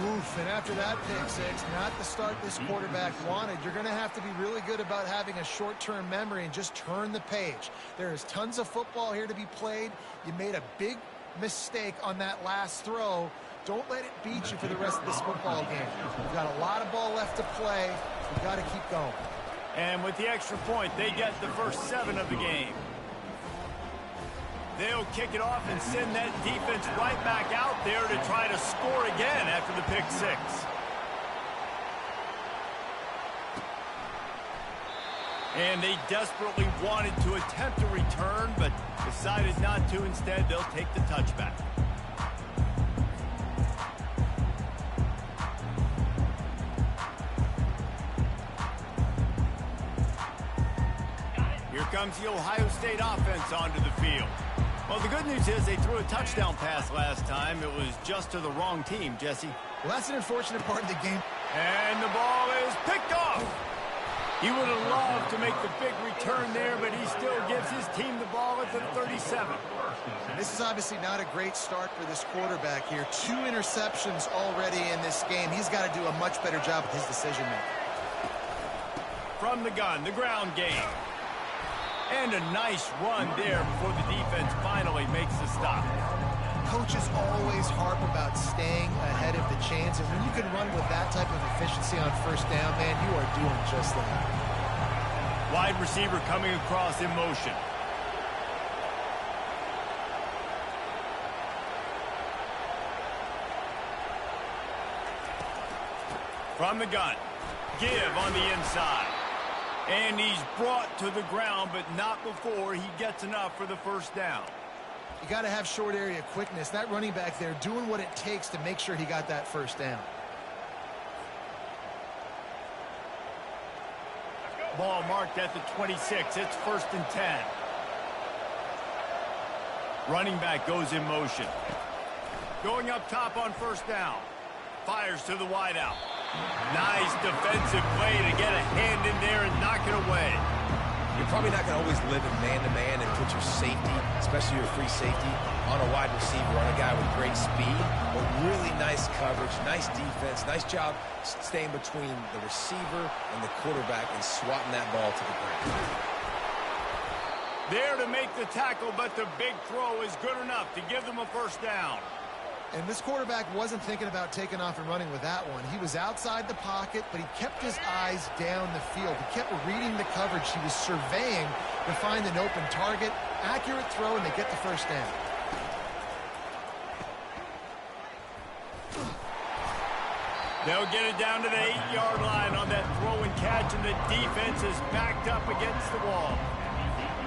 Oof, and after that pick six, not the start this quarterback wanted. You're going to have to be really good about having a short-term memory and just turn the page. There is tons of football here to be played. You made a big mistake on that last throw. Don't let it beat you for the rest of this football game. You've got a lot of ball left to play. You've got to keep going. And with the extra point, they get the first 7 of the game. They'll kick it off and send that defense right back out there to try to score again after the pick 6. And they desperately wanted to attempt a return, but decided not to. Instead, they'll take the touchback. Here comes the Ohio State offense onto the field. Well, the good news is they threw a touchdown pass last time. It was just to the wrong team, Jesse. Well, that's an unfortunate part of the game. And the ball is picked off. He would have loved to make the big return there, but he still gives his team the ball at the 37. This is obviously not a great start for this quarterback here. 2 interceptions already in this game. He's got to do a much better job with his decision-making. From the gun, the ground game. And a nice run there before the defense finally makes the stop. Coaches always harp about staying ahead of the chains, and when you can run with that type of efficiency on first down, man, you are doing just that. Wide receiver coming across in motion. From the gun. Give on the inside. And he's brought to the ground, but not before he gets enough for the first down. You got to have short area quickness. That running back there doing what it takes to make sure he got that first down. Ball marked at the 26. It's 1st and 10. Running back goes in motion. Going up top on first down. Fires to the wideout. Nice defensive play to get a hand in there and knock it away. You're probably not going to always live in man-to-man and put your safety, especially your free safety, on a wide receiver, on a guy with great speed, but really nice coverage, nice defense, nice job staying between the receiver and the quarterback and swatting that ball to the ground. There to make the tackle, but the big throw is good enough to give them a first down. And this quarterback wasn't thinking about taking off and running with that one. He was outside the pocket, but he kept his eyes down the field. He kept reading the coverage. He was surveying to find an open target. Accurate throw, and they get the first down. They'll get it down to the 8-yard line on that throw and catch, and the defense is backed up against the wall.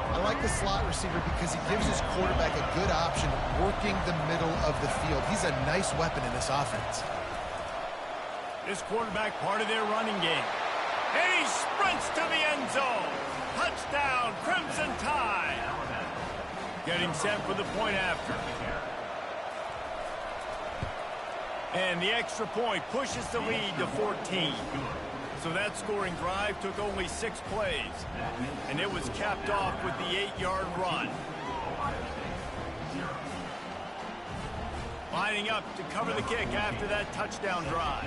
I like the slot receiver because he gives his quarterback a good option working the middle of the field. He's a nice weapon in this offense. This quarterback part of their running game. And he sprints to the end zone. Touchdown, Crimson Tide. Getting set for the point after. And the extra point pushes the lead to 14. So that scoring drive took only 6 plays. And it was capped off with the 8-yard run. Lining up to cover the kick after that touchdown drive.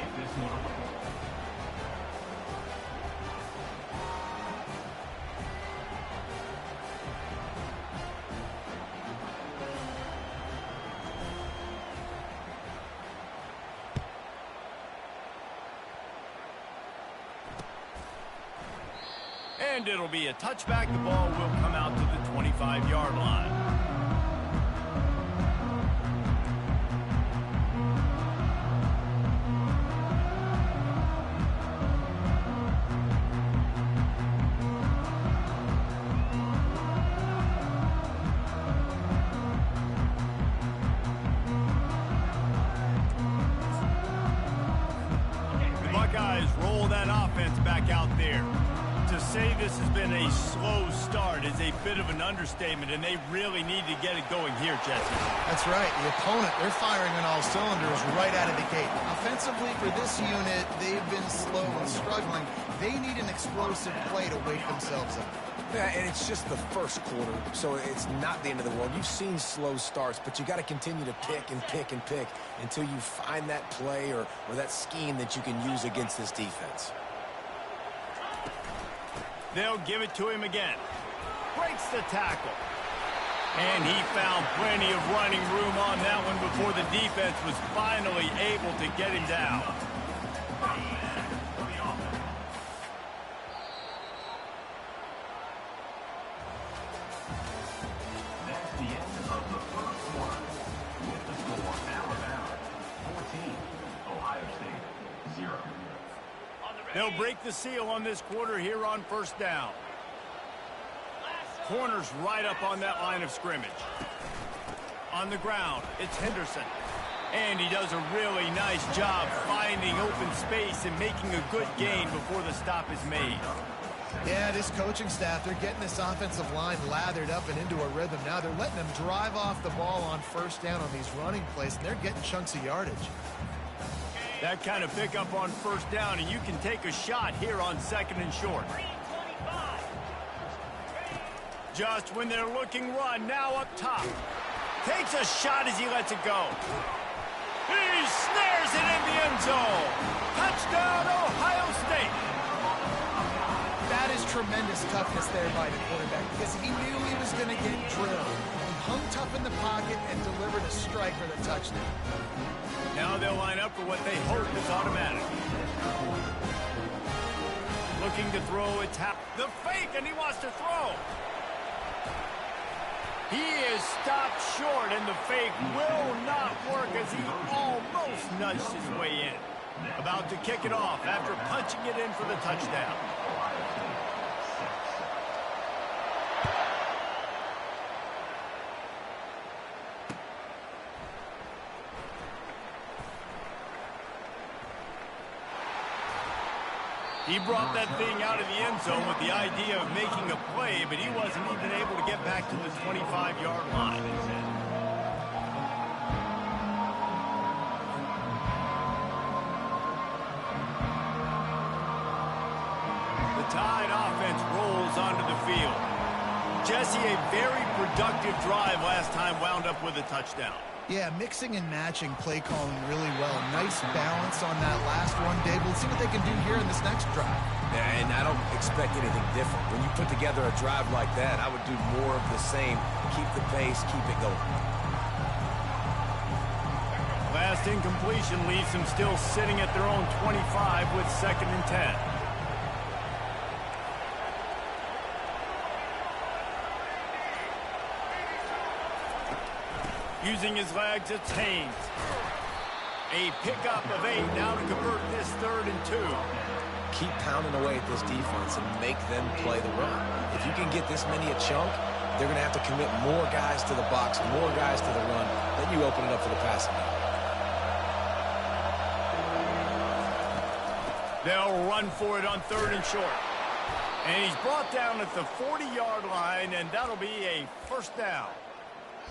And it'll be a touchback. The ball will come out to the 25-yard line. The Buckeyes roll that offense back out there. To say this has been a slow start is a bit of an understatement, and they really need to get it going here, Jesse. That's right. The opponent, they're firing on all cylinders right out of the gate. Offensively, for this unit, they've been slow and struggling. They need an explosive play to wake themselves up. Yeah, and it's just the first quarter, so it's not the end of the world. You've seen slow starts, but you got to continue to pick and pick and pick until you find that play or that scheme that you can use against this defense. They'll give it to him again. Breaks the tackle. And he found plenty of running room on that one before the defense was finally able to get him down. That's the end of the first quarter. With the score, Alabama 14, Ohio State 0. They'll break the seal on this quarter here on first down. Corners right up on that line of scrimmage. On the ground, it's Henderson. And he does a really nice job finding open space and making a good gain before the stop is made. Yeah, this coaching staff, they're getting this offensive line lathered up and into a rhythm now. They're letting them drive off the ball on first down on these running plays, and they're getting chunks of yardage. That kind of pickup on first down, and you can take a shot here on second and short. Just when they're looking run, now up top. Takes a shot as he lets it go. He snares it in the end zone. Touchdown, Ohio State. That is tremendous toughness there by the quarterback because he knew he was going to get drilled. He hung tough in the pocket and delivered a strike for the touchdown. Now they'll line up for what they hope is automatic. Looking to throw a tap. The fake, and he wants to throw. He is stopped short, and the fake will not work as he almost nudged his way in. About to kick it off after punching it in for the touchdown. He brought that thing out of the end zone with the idea of making a play, but he wasn't even able to get back to the 25-yard line. The Tide offense rolls onto the field. Jesse, a very productive drive last time wound up with a touchdown. Yeah, mixing and matching play calling really well. Nice balance on that last one, Dave. We'll see what they can do here in this next drive. Yeah, and I don't expect anything different. When you put together a drive like that, I would do more of the same. Keep the pace, keep it going. last incompletion leaves them still sitting at their own 25 with 2nd and 10. Using his legs, it's Haynes. A pickup of 8 now to convert this 3rd and 2. Keep pounding away at this defense and make them play the run. If you can get this many a chunk, they're going to have to commit more guys to the box, more guys to the run. Then you open it up for the passing game. They'll run for it on 3rd and short. And he's brought down at the 40-yard line, and that'll be a 1st down.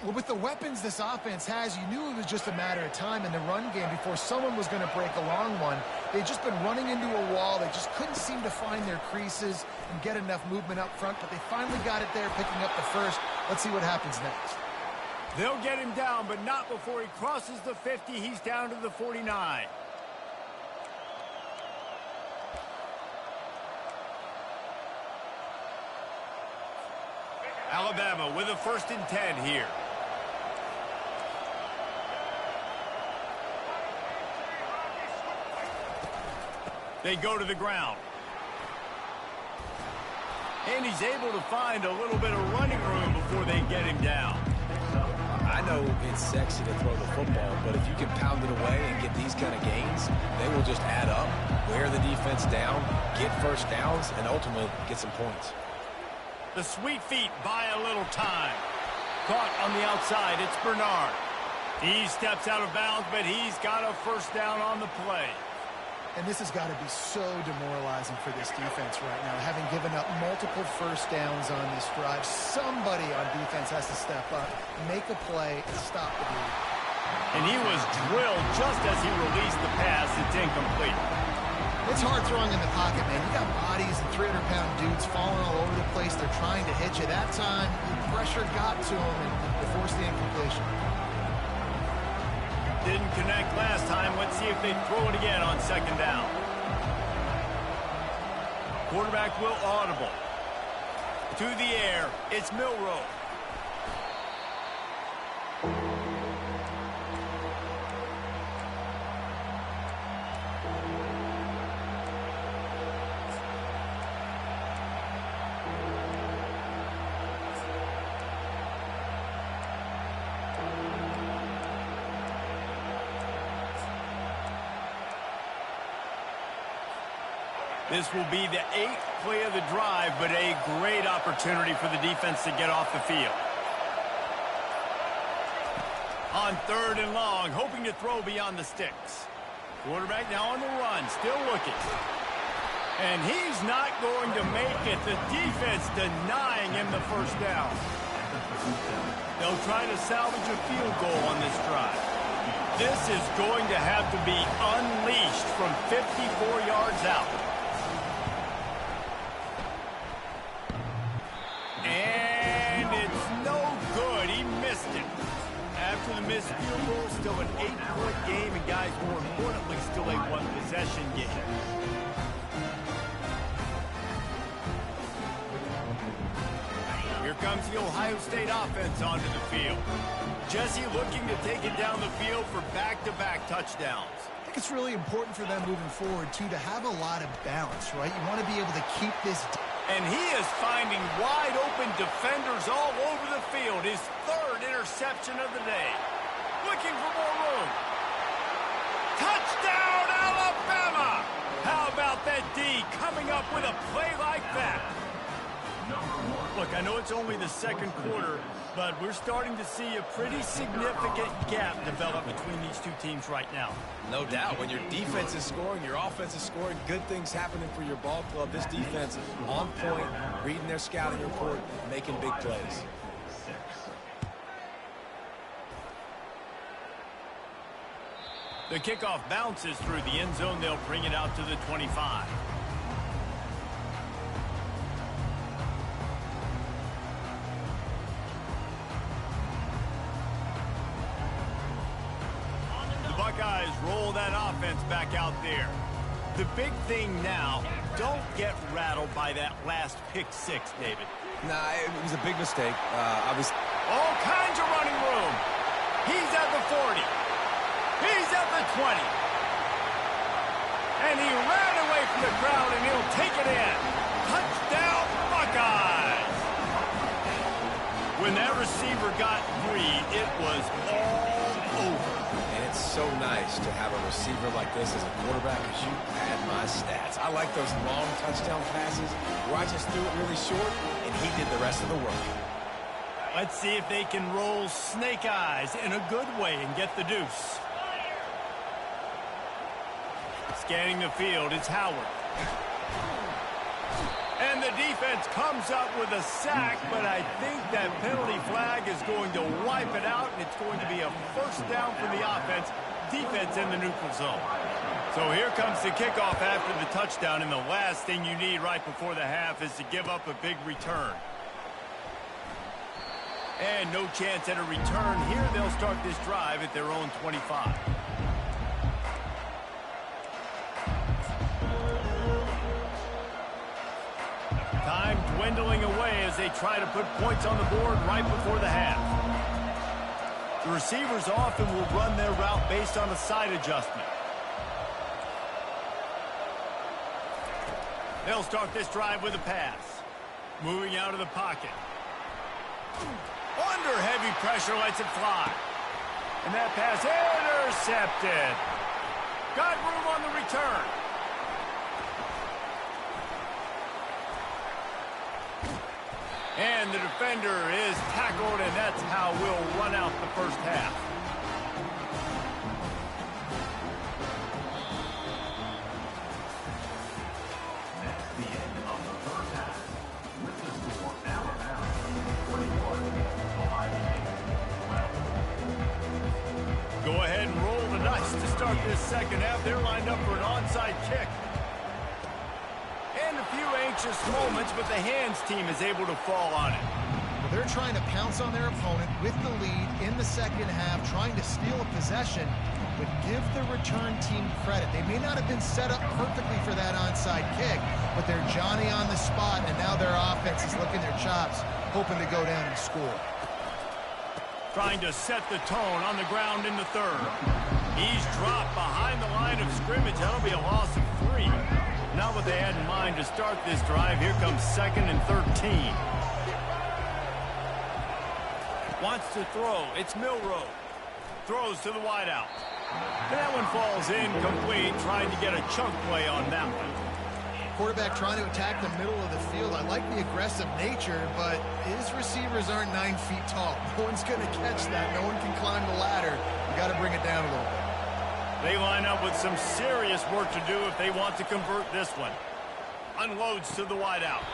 Well, with the weapons this offense has, you knew it was just a matter of time in the run game before someone was going to break a long one. They'd just been running into a wall. They just couldn't seem to find their creases and get enough movement up front, but they finally got it there, picking up the 1st. Let's see what happens next. They'll get him down, but not before he crosses the 50. He's down to the 49. Alabama with a 1st and 10 here. They go to the ground. And he's able to find a little bit of running room before they get him down. I know it's sexy to throw the football, but if you can pound it away and get these kind of gains, they will just add up, wear the defense down, get 1st downs, and ultimately get some points. The sweet feet buy a little time. Caught on the outside, it's Bernard. He steps out of bounds, but he's got a 1st down on the play. And this has got to be so demoralizing for this defense right now. Having given up multiple 1st downs on this drive, somebody on defense has to step up, make a play, and stop the bleed. And he was drilled just as he released the pass. It's incomplete. It's hard throwing in the pocket, man. You got bodies and 300-pound dudes falling all over the place. They're trying to hit you. That time, the pressure got to them, and they forced the incompletion. Didn't connect last time. Let's see if they throw it again on 2nd down. Quarterback will audible. To the air, it's Milroe. This will be the 8th play of the drive, but a great opportunity for the defense to get off the field. On 3rd and long, hoping to throw beyond the sticks. Quarterback now on the run, still looking. And he's not going to make it. The defense denying him the 1st down. They'll try to salvage a field goal on this drive. This is going to have to be unleashed from 54 yards out. After the missed field goal, still an 8-point game, and guys, more importantly, still a 1-possession game. Here comes the Ohio State offense onto the field. Jesse looking to take it down the field for back-to-back touchdowns. I think it's really important for them moving forward, too, to have a lot of balance, right? You want to be able to keep this. And he is finding wide-open defenders all over the field. His 3rd interception of the day. Looking for more room. Touchdown, Alabama! How about that D coming up with a play like that? Look, I know it's only the 2nd quarter, but we're starting to see a pretty significant gap develop between these two teams right now. No doubt. When your defense is scoring, your offense is scoring, good things happening for your ball club. This defense on point, reading their scouting report, making big plays. The kickoff bounces through the end zone. They'll bring it out to the 25. The Buckeyes roll that offense back out there. The big thing now, don't get rattled by that last pick 6, David. Nah, it was a big mistake. All kinds of running room. He's at the 40. He's at the 20. And he ran away from the crowd, and he'll take it in. Touchdown, Buckeyes! When that receiver got free, it was all over. And it's so nice to have a receiver like this as a quarterback because you pad my stats. I like those long touchdown passes where I just threw it really short, and he did the rest of the work. Let's see if they can roll snake eyes in a good way and get the deuce. Scanning the field, it's Howard. And the defense comes up with a sack, but I think that penalty flag is going to wipe it out, and it's going to be a first down for the offense. Defense in the neutral zone. So here comes the kickoff after the touchdown, and the last thing you need right before the half is to give up a big return. And no chance at a return here. They'll start this drive at their own 25. Time dwindling away as they try to put points on the board right before the half. The receivers often will run their route based on a side adjustment. They'll start this drive with a pass. Moving out of the pocket. Under heavy pressure, lets it fly. And that pass intercepted. Got room on the return. And the defender is tackled, and that's how we'll run out the first half. That's the end of the first half. With the score, Alabama 41, Ohio State 12. Go ahead and roll the dice to start this second half. They're lined up for an onside kick. And a few anxious moments, but the hands team is able to fall on it. Well, they're trying to pounce on their opponent with the lead in the second half, trying to steal a possession, but give the return team credit. They may not have been set up perfectly for that onside kick, but they're Johnny on the spot, and now their offense is licking their chops, hoping to go down and score. Trying to set the tone on the ground in the third. He's dropped behind the line of scrimmage. That'll be a loss of 3. Not what they had in mind to start this drive. Here comes 2nd and 13. Wants to throw. It's Milroe. Throws to the wideout. And that one falls incomplete, trying to get a chunk play on that one. Quarterback trying to attack the middle of the field. I like the aggressive nature, but his receivers aren't 9 feet tall. No one's going to catch that. No one can climb the ladder. You got to bring it down a little bit. They line up with some serious work to do if they want to convert this one. Unloads to the wideout.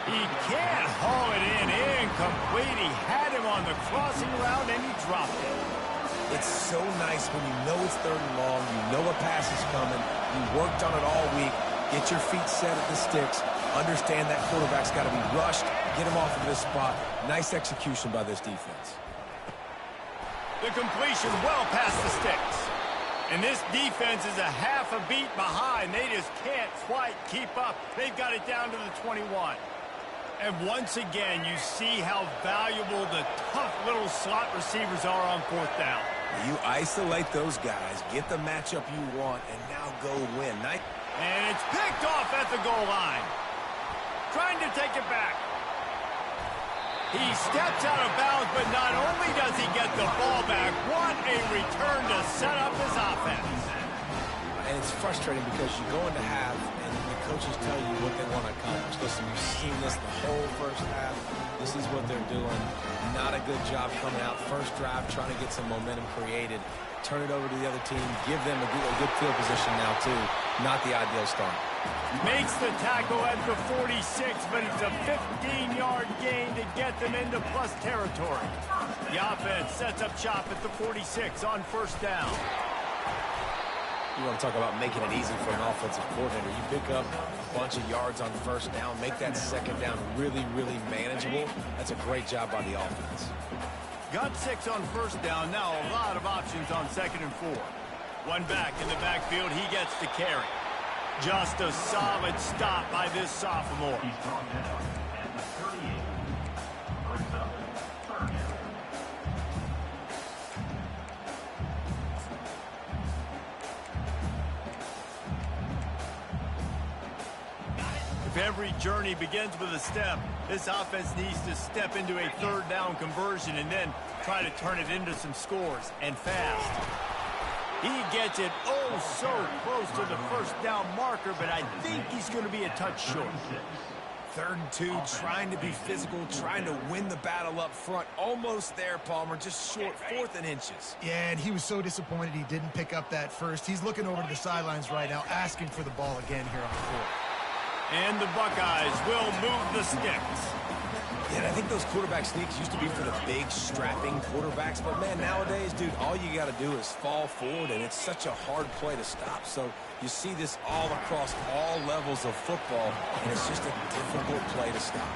He can't haul it in. Incomplete. He had him on the crossing route, and he dropped it. It's so nice when you know it's 3rd and long, you know a pass is coming, you worked on it all week, get your feet set at the sticks, understand that quarterback's got to be rushed, get him off of this spot. Nice execution by this defense. The completion well past the sticks. And this defense is a half a beat behind. They just can't quite keep up. They've got it down to the 21. And once again, you see how valuable the tough little slot receivers are on 4th down. You isolate those guys, get the matchup you want, and now go win. And it's picked off at the goal line. Trying to take it back. He steps out of bounds, but not only does he get the ball back, what a return to set up his offense. And it's frustrating because you go into half, and the coaches tell you what they want to accomplish. Listen, you've seen this the whole first half. This is what they're doing. Not a good job coming out. First drive, trying to get some momentum created. Turn it over to the other team. Give them a good field position now, too. Not the ideal start. Makes the tackle at the 46, but it's a 15-yard gain to get them into plus territory. The offense sets up shop at the 46 on 1st down. You want to talk about making it easy for an offensive coordinator. You pick up a bunch of yards on 1st down, make that 2nd down really, really manageable. That's a great job by the offense. Got 6 on 1st down. Now a lot of options on 2nd and 4. One back in the backfield. He gets the carry. Just a solid stop by this sophomore. He's brought down at the 38. Brings up 3rd down. If every journey begins with a step, this offense needs to step into a third down conversion and then try to turn it into some scores, and fast. He gets it oh so close to the first down marker, but I think he's going to be a touch short. 3rd and 2, trying to be physical, trying to win the battle up front. Almost there, Palmer, just short, 4th and inches. Yeah, and he was so disappointed he didn't pick up that first. He's looking over to the sidelines right now, asking for the ball again here on the 4th. And the Buckeyes will move the sticks. Yeah, and I think those quarterback sneaks used to be for the big, strapping quarterbacks. But, man, nowadays, dude, all you got to do is fall forward, and it's such a hard play to stop. So you see this all across all levels of football, and it's just a difficult play to stop.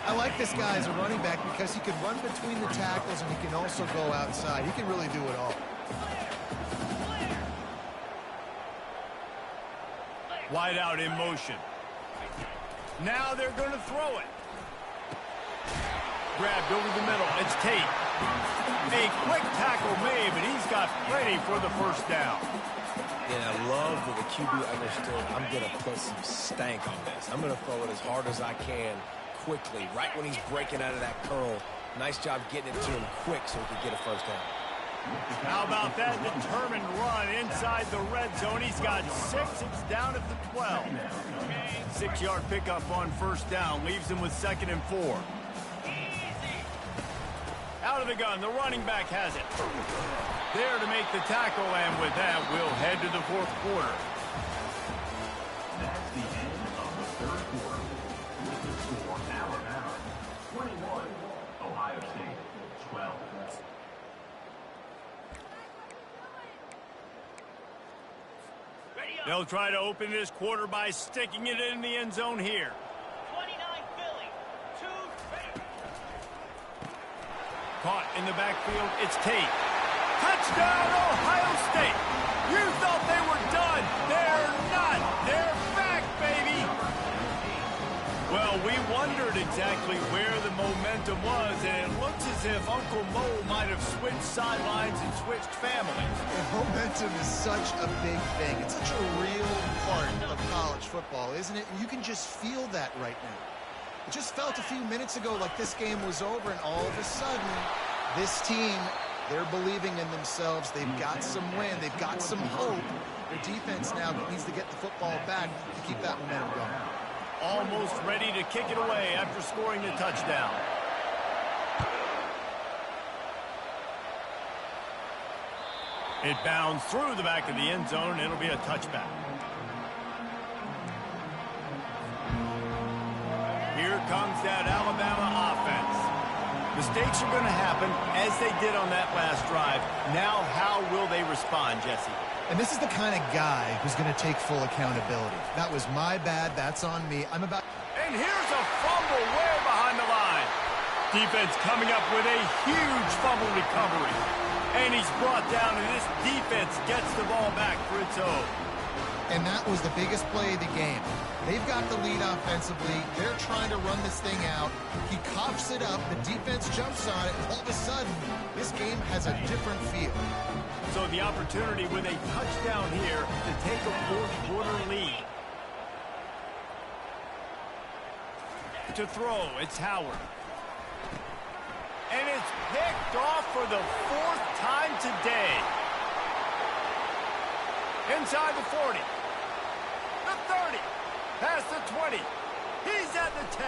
I like this guy as a running back because he can run between the tackles and he can also go outside. He can really do it all. Wide out in motion. Now they're going to throw it. Grabbed over the middle. It's Tate. A quick tackle made, but he's got plenty for the first down. And I love that the QB understood, I'm going to put some stank on this. I'm going to throw it as hard as I can quickly, right when he's breaking out of that curl. Nice job getting it to him quick so he could get a first down. How about that determined run inside the red zone? He's got 6. It's down at the 12. 6-yard pickup on first down. Leaves him with 2nd and 4. Out of the gun. The running back has it. There to make the tackle, and with that, we'll head to the 4th quarter. That's the end of the 3rd quarter. With the score, Alabama 21, Ohio State 12. They'll try to open this quarter by sticking it in the end zone here. 29 Philly. 2 Caught in the backfield, it's Tate. Touchdown, Ohio State! You thought they were done. They're not. They're back, baby! Well, we wondered exactly where the momentum was, and it looks as if Uncle Mo might have switched sidelines and switched families. And momentum is such a big thing. It's such a real part of college football, isn't it? And you can just feel that right now. It just felt a few minutes ago like this game was over, and all of a sudden, this team, they're believing in themselves. They've got some wind. They've got some hope. Their defense now needs to get the football back to keep that momentum going. Almost ready to kick it away after scoring the touchdown. It bounds through the back of the end zone. It'll be a touchback. Here comes that Alabama offense. Mistakes are going to happen, as they did on that last drive. Now, how will they respond, Jesse? And this is the kind of guy who's going to take full accountability. That was my bad. That's on me. And here's a fumble way behind the line. Defense coming up with a huge fumble recovery. And he's brought down, and this defense gets the ball back for its own. And that was the biggest play of the game. They've got the lead offensively. They're trying to run this thing out. He coughs it up. The defense jumps on it. And all of a sudden, this game has a different feel. So the opportunity with a touchdown here to take a 4th quarter lead. To throw, it's Howard. And it's picked off for the 4th time today. Inside the 40. The 30. Past the 20. He's at the 10.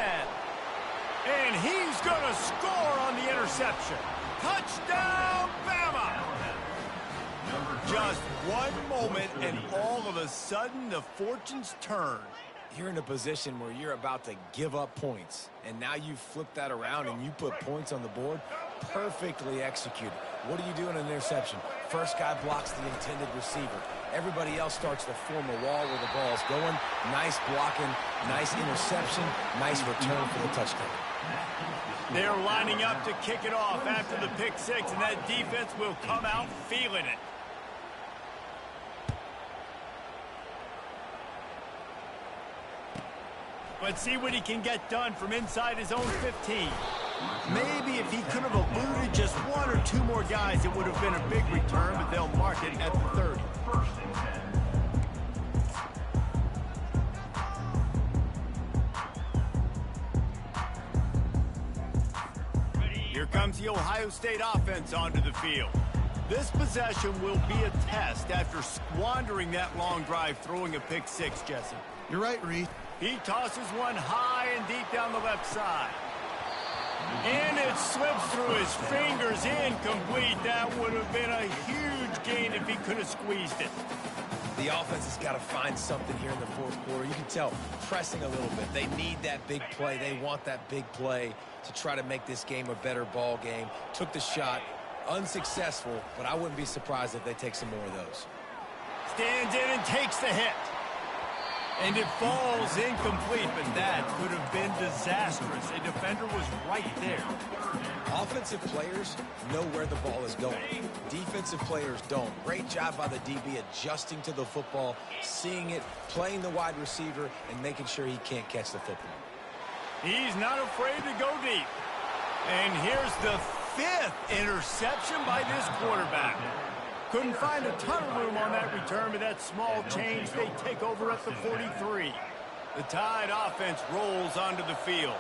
And he's going to score on the interception. Touchdown, Bama! Just one moment, and all of a sudden, the fortunes turn. You're in a position where you're about to give up points, and now you flip that around and you put points on the board. Perfectly executed. What do you do in an interception? First guy blocks the intended receiver. Everybody else starts to form a wall where the ball's going. Nice blocking, nice interception, nice return for the touchdown. They're lining up to kick it off after the pick 6, and that defense will come out feeling it. Let's see what he can get done from inside his own 15. Maybe if he could have eluded just 1 or 2 more guys, it would have been a big return, but they'll mark it at the 30. comes the Ohio State offense onto the field. This possession will be a test after squandering that long drive throwing a pick six, Jesse. You're right, Reed. He tosses one high and deep down the left side. And it slips through his fingers, incomplete. That would have been a huge gain if he could have squeezed it. The offense has got to find something here in the fourth quarter. You can tell, pressing a little bit. They need that big play. They want that big play to try to make this game a better ball game. Took the shot, unsuccessful, but I wouldn't be surprised if they take some more of those. Stands in and takes the hit. And it falls incomplete, but that could have been disastrous. A defender was right there. Offensive players know where the ball is going. Defensive players don't. Great job by the DB adjusting to the football, seeing it, playing the wide receiver, and making sure he can't catch the football. He's not afraid to go deep. And here's the 5th interception by this quarterback. Couldn't find a ton of room on that return, but that small change, they take over at the 43. The Tide offense rolls onto the field.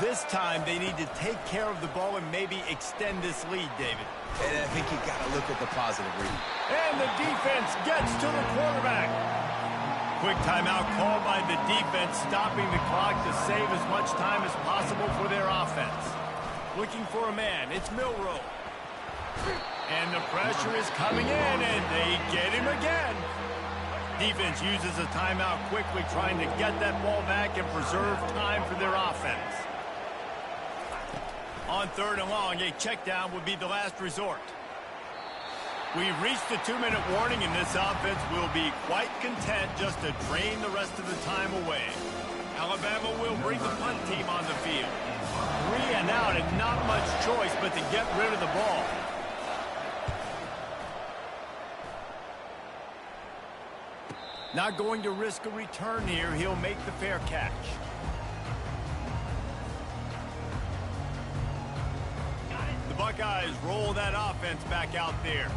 This time, they need to take care of the ball and maybe extend this lead, David. And I think you got to look at the positive read. And the defense gets to the quarterback. Quick timeout called by the defense, stopping the clock to save as much time as possible for their offense. Looking for a man, it's Milroe. And the pressure is coming in, and they get him again. Defense uses a timeout quickly, trying to get that ball back and preserve time for their offense. On 3rd and long, a check down would be the last resort. We've reached the 2-minute warning, and this offense will be quite content just to drain the rest of the time away. Alabama will bring the punt team on the field. 3 and out, and not much choice but to get rid of the ball. Not going to risk a return here. He'll make the fair catch. The Buckeyes roll that offense back out there.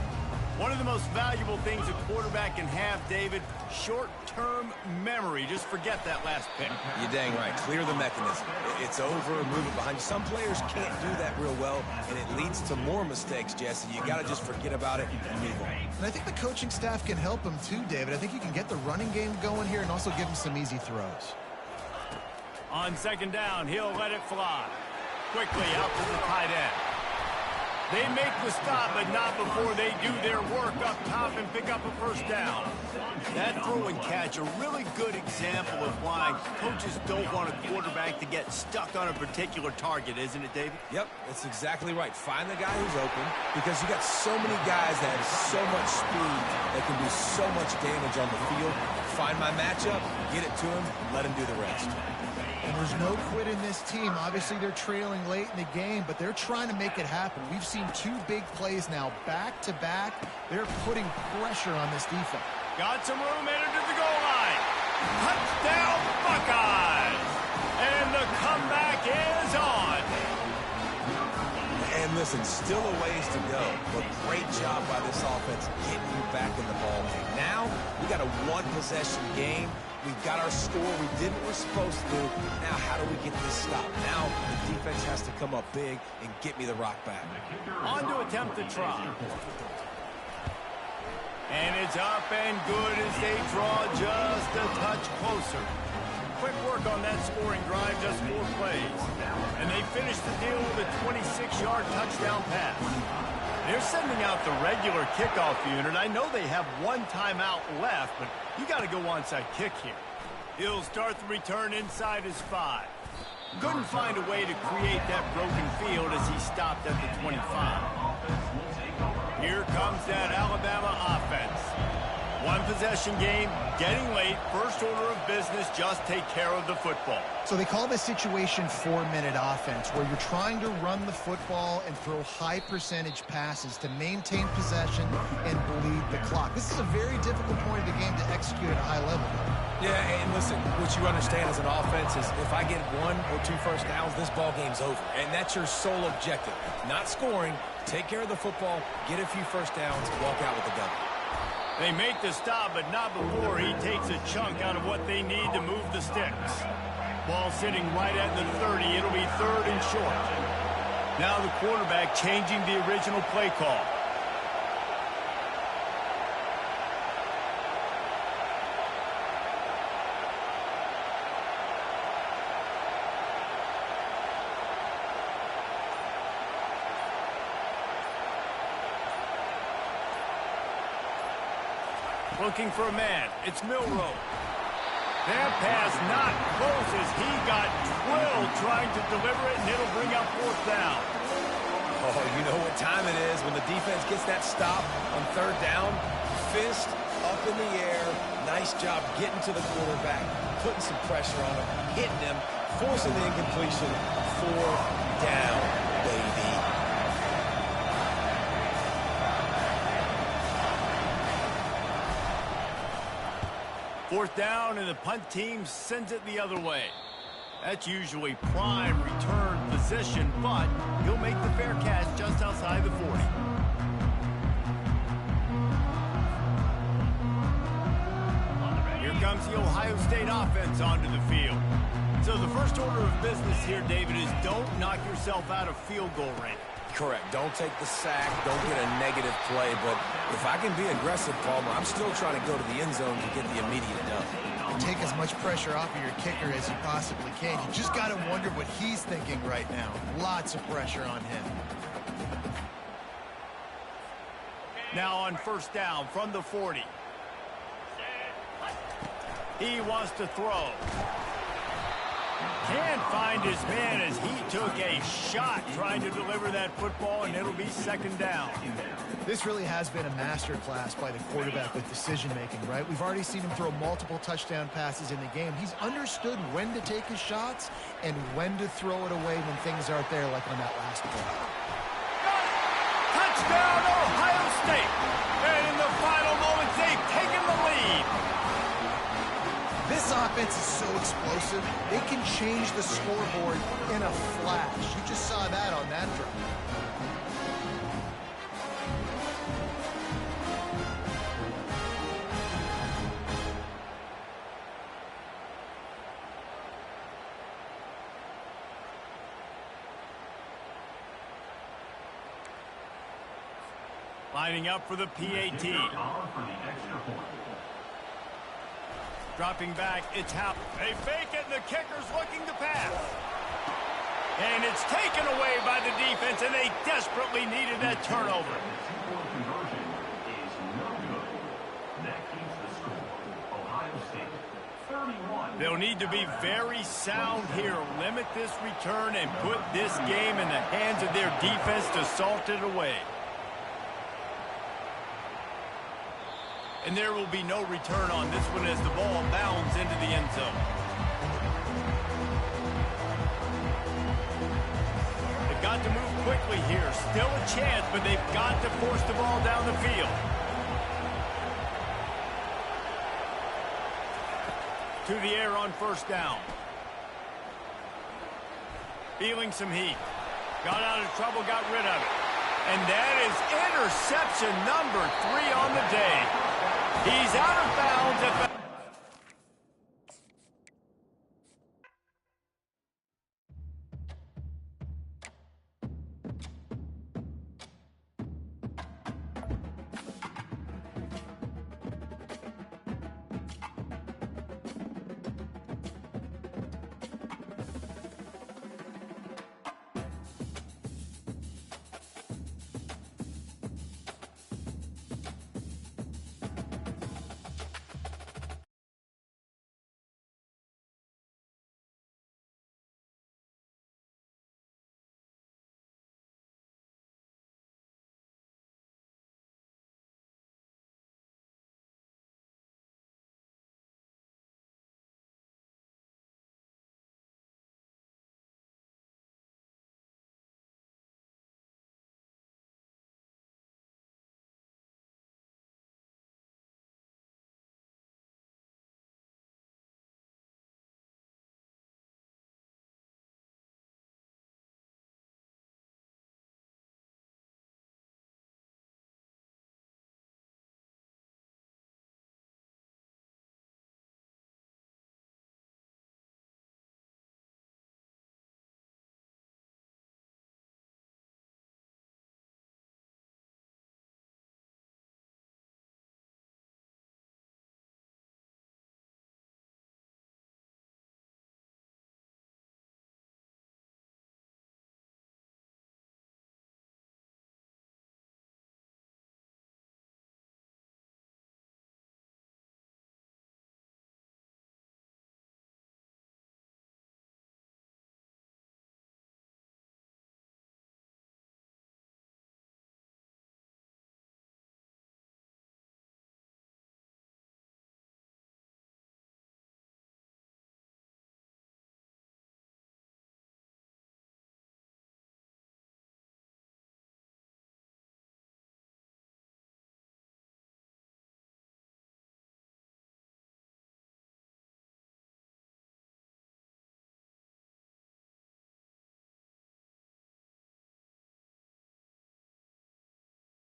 One of the most valuable things a quarterback can have, David, short-term memory. Just forget that last pick. You're dang right. Clear the mechanism. It's over, move it behind you. Some players can't do that real well, and it leads to more mistakes, Jesse. You got to just forget about it and move on. And I think the coaching staff can help him too, David. I think you can get the running game going here and also give him some easy throws. On 2nd down, he'll let it fly. Quickly out to the tight end. They make the stop, but not before they do their work up top and pick up a 1st down. That throw and catch, a really good example of why coaches don't want a quarterback to get stuck on a particular target, isn't it, David? Yep, that's exactly right. Find the guy who's open, because you got so many guys that have so much speed that can do so much damage on the field. Find my matchup, get it to him, let him do the rest. And there's no quit in this team. Obviously, they're trailing late in the game, but they're trying to make it happen. We've seen 2 big plays now, back-to-back. They're putting pressure on this defense. Got some room, entered to the goal line. Touchdown, Buckeyes! And the comeback is on. And listen, still a ways to go, but great job by this offense getting you back in the ball game. Now, we got a 1-possession game. We've got our score. We did what we're supposed to do. Now, how do we get this stop? Now, the defense has to come up big and get me the rock back. On to attempt the try. And it's up and good as they draw just a touch closer. Quick work on that scoring drive, just 4 plays. And they finish the deal with a 26-yard touchdown pass. They're sending out the regular kickoff unit. I know they have 1 timeout left, but you got to go onside kick here. He'll start the return inside his 5. Couldn't find a way to create that broken field as he stopped at the 25. Here comes that Alabama offense. 1-possession game, getting late, first order of business, just take care of the football. So they call this situation 4-minute offense, where you're trying to run the football and throw high-percentage passes to maintain possession and bleed the clock. This is a very difficult point of the game to execute at a high level. Yeah, and listen, what you understand as an offense is if I get 1 or 2 first downs, this ball game's over. And that's your sole objective. Not scoring, take care of the football, get a few first downs, walk out with the W. They make the stop, but not before he takes a chunk out of what they need to move the sticks. Ball sitting right at the 30. It'll be 3rd and short. Now the quarterback changing the original play call. Looking for a man. It's Milroe. That pass not close as he got drilled trying to deliver it, and it'll bring up fourth down. Oh, you know what time it is when the defense gets that stop on third down. Fist up in the air. Nice job getting to the quarterback, putting some pressure on him, hitting him, forcing the incompletion. Fourth down, baby. Fourth down, and the punt team sends it the other way. That's usually prime return position, but he'll make the fair catch just outside the 40. Here comes the Ohio State offense onto the field. So the first order of business here, David, is don't knock yourself out of field goal range. Correct. Don't take the sack. Don't get a negative play. But if I can be aggressive, Palmer, I'm still trying to go to the end zone to get the immediate dub. Take as much pressure off of your kicker as you possibly can. You just got to wonder what he's thinking right now. Lots of pressure on him. Now on first down from the 40. He wants to throw. Can't find his man as he took a shot trying to deliver that football, and it'll be second down. This really has been a master class by the quarterback with decision-making, right? We've already seen him throw multiple touchdown passes in the game. He's understood when to take his shots and when to throw it away when things aren't there, like on that last play. Touchdown, Ohio State! And in the final moments, they've taken the lead. This offense is so explosive, they can change the scoreboard in a flash. You just saw that on that drive. Lining up for the PAT. Dropping back, it's Howell. They fake it, and the kicker's looking to pass. And it's taken away by the defense, and they desperately needed that turnover. They'll need to be very sound here. Limit this return and put this game in the hands of their defense to salt it away. And there will be no return on this one as the ball bounds into the end zone. They've got to move quickly here. Still a chance, but they've got to force the ball down the field. To the air on first down. Feeling some heat. Got out of trouble, got rid of it. And that is interception number 3 on the day. He's out of bounds at the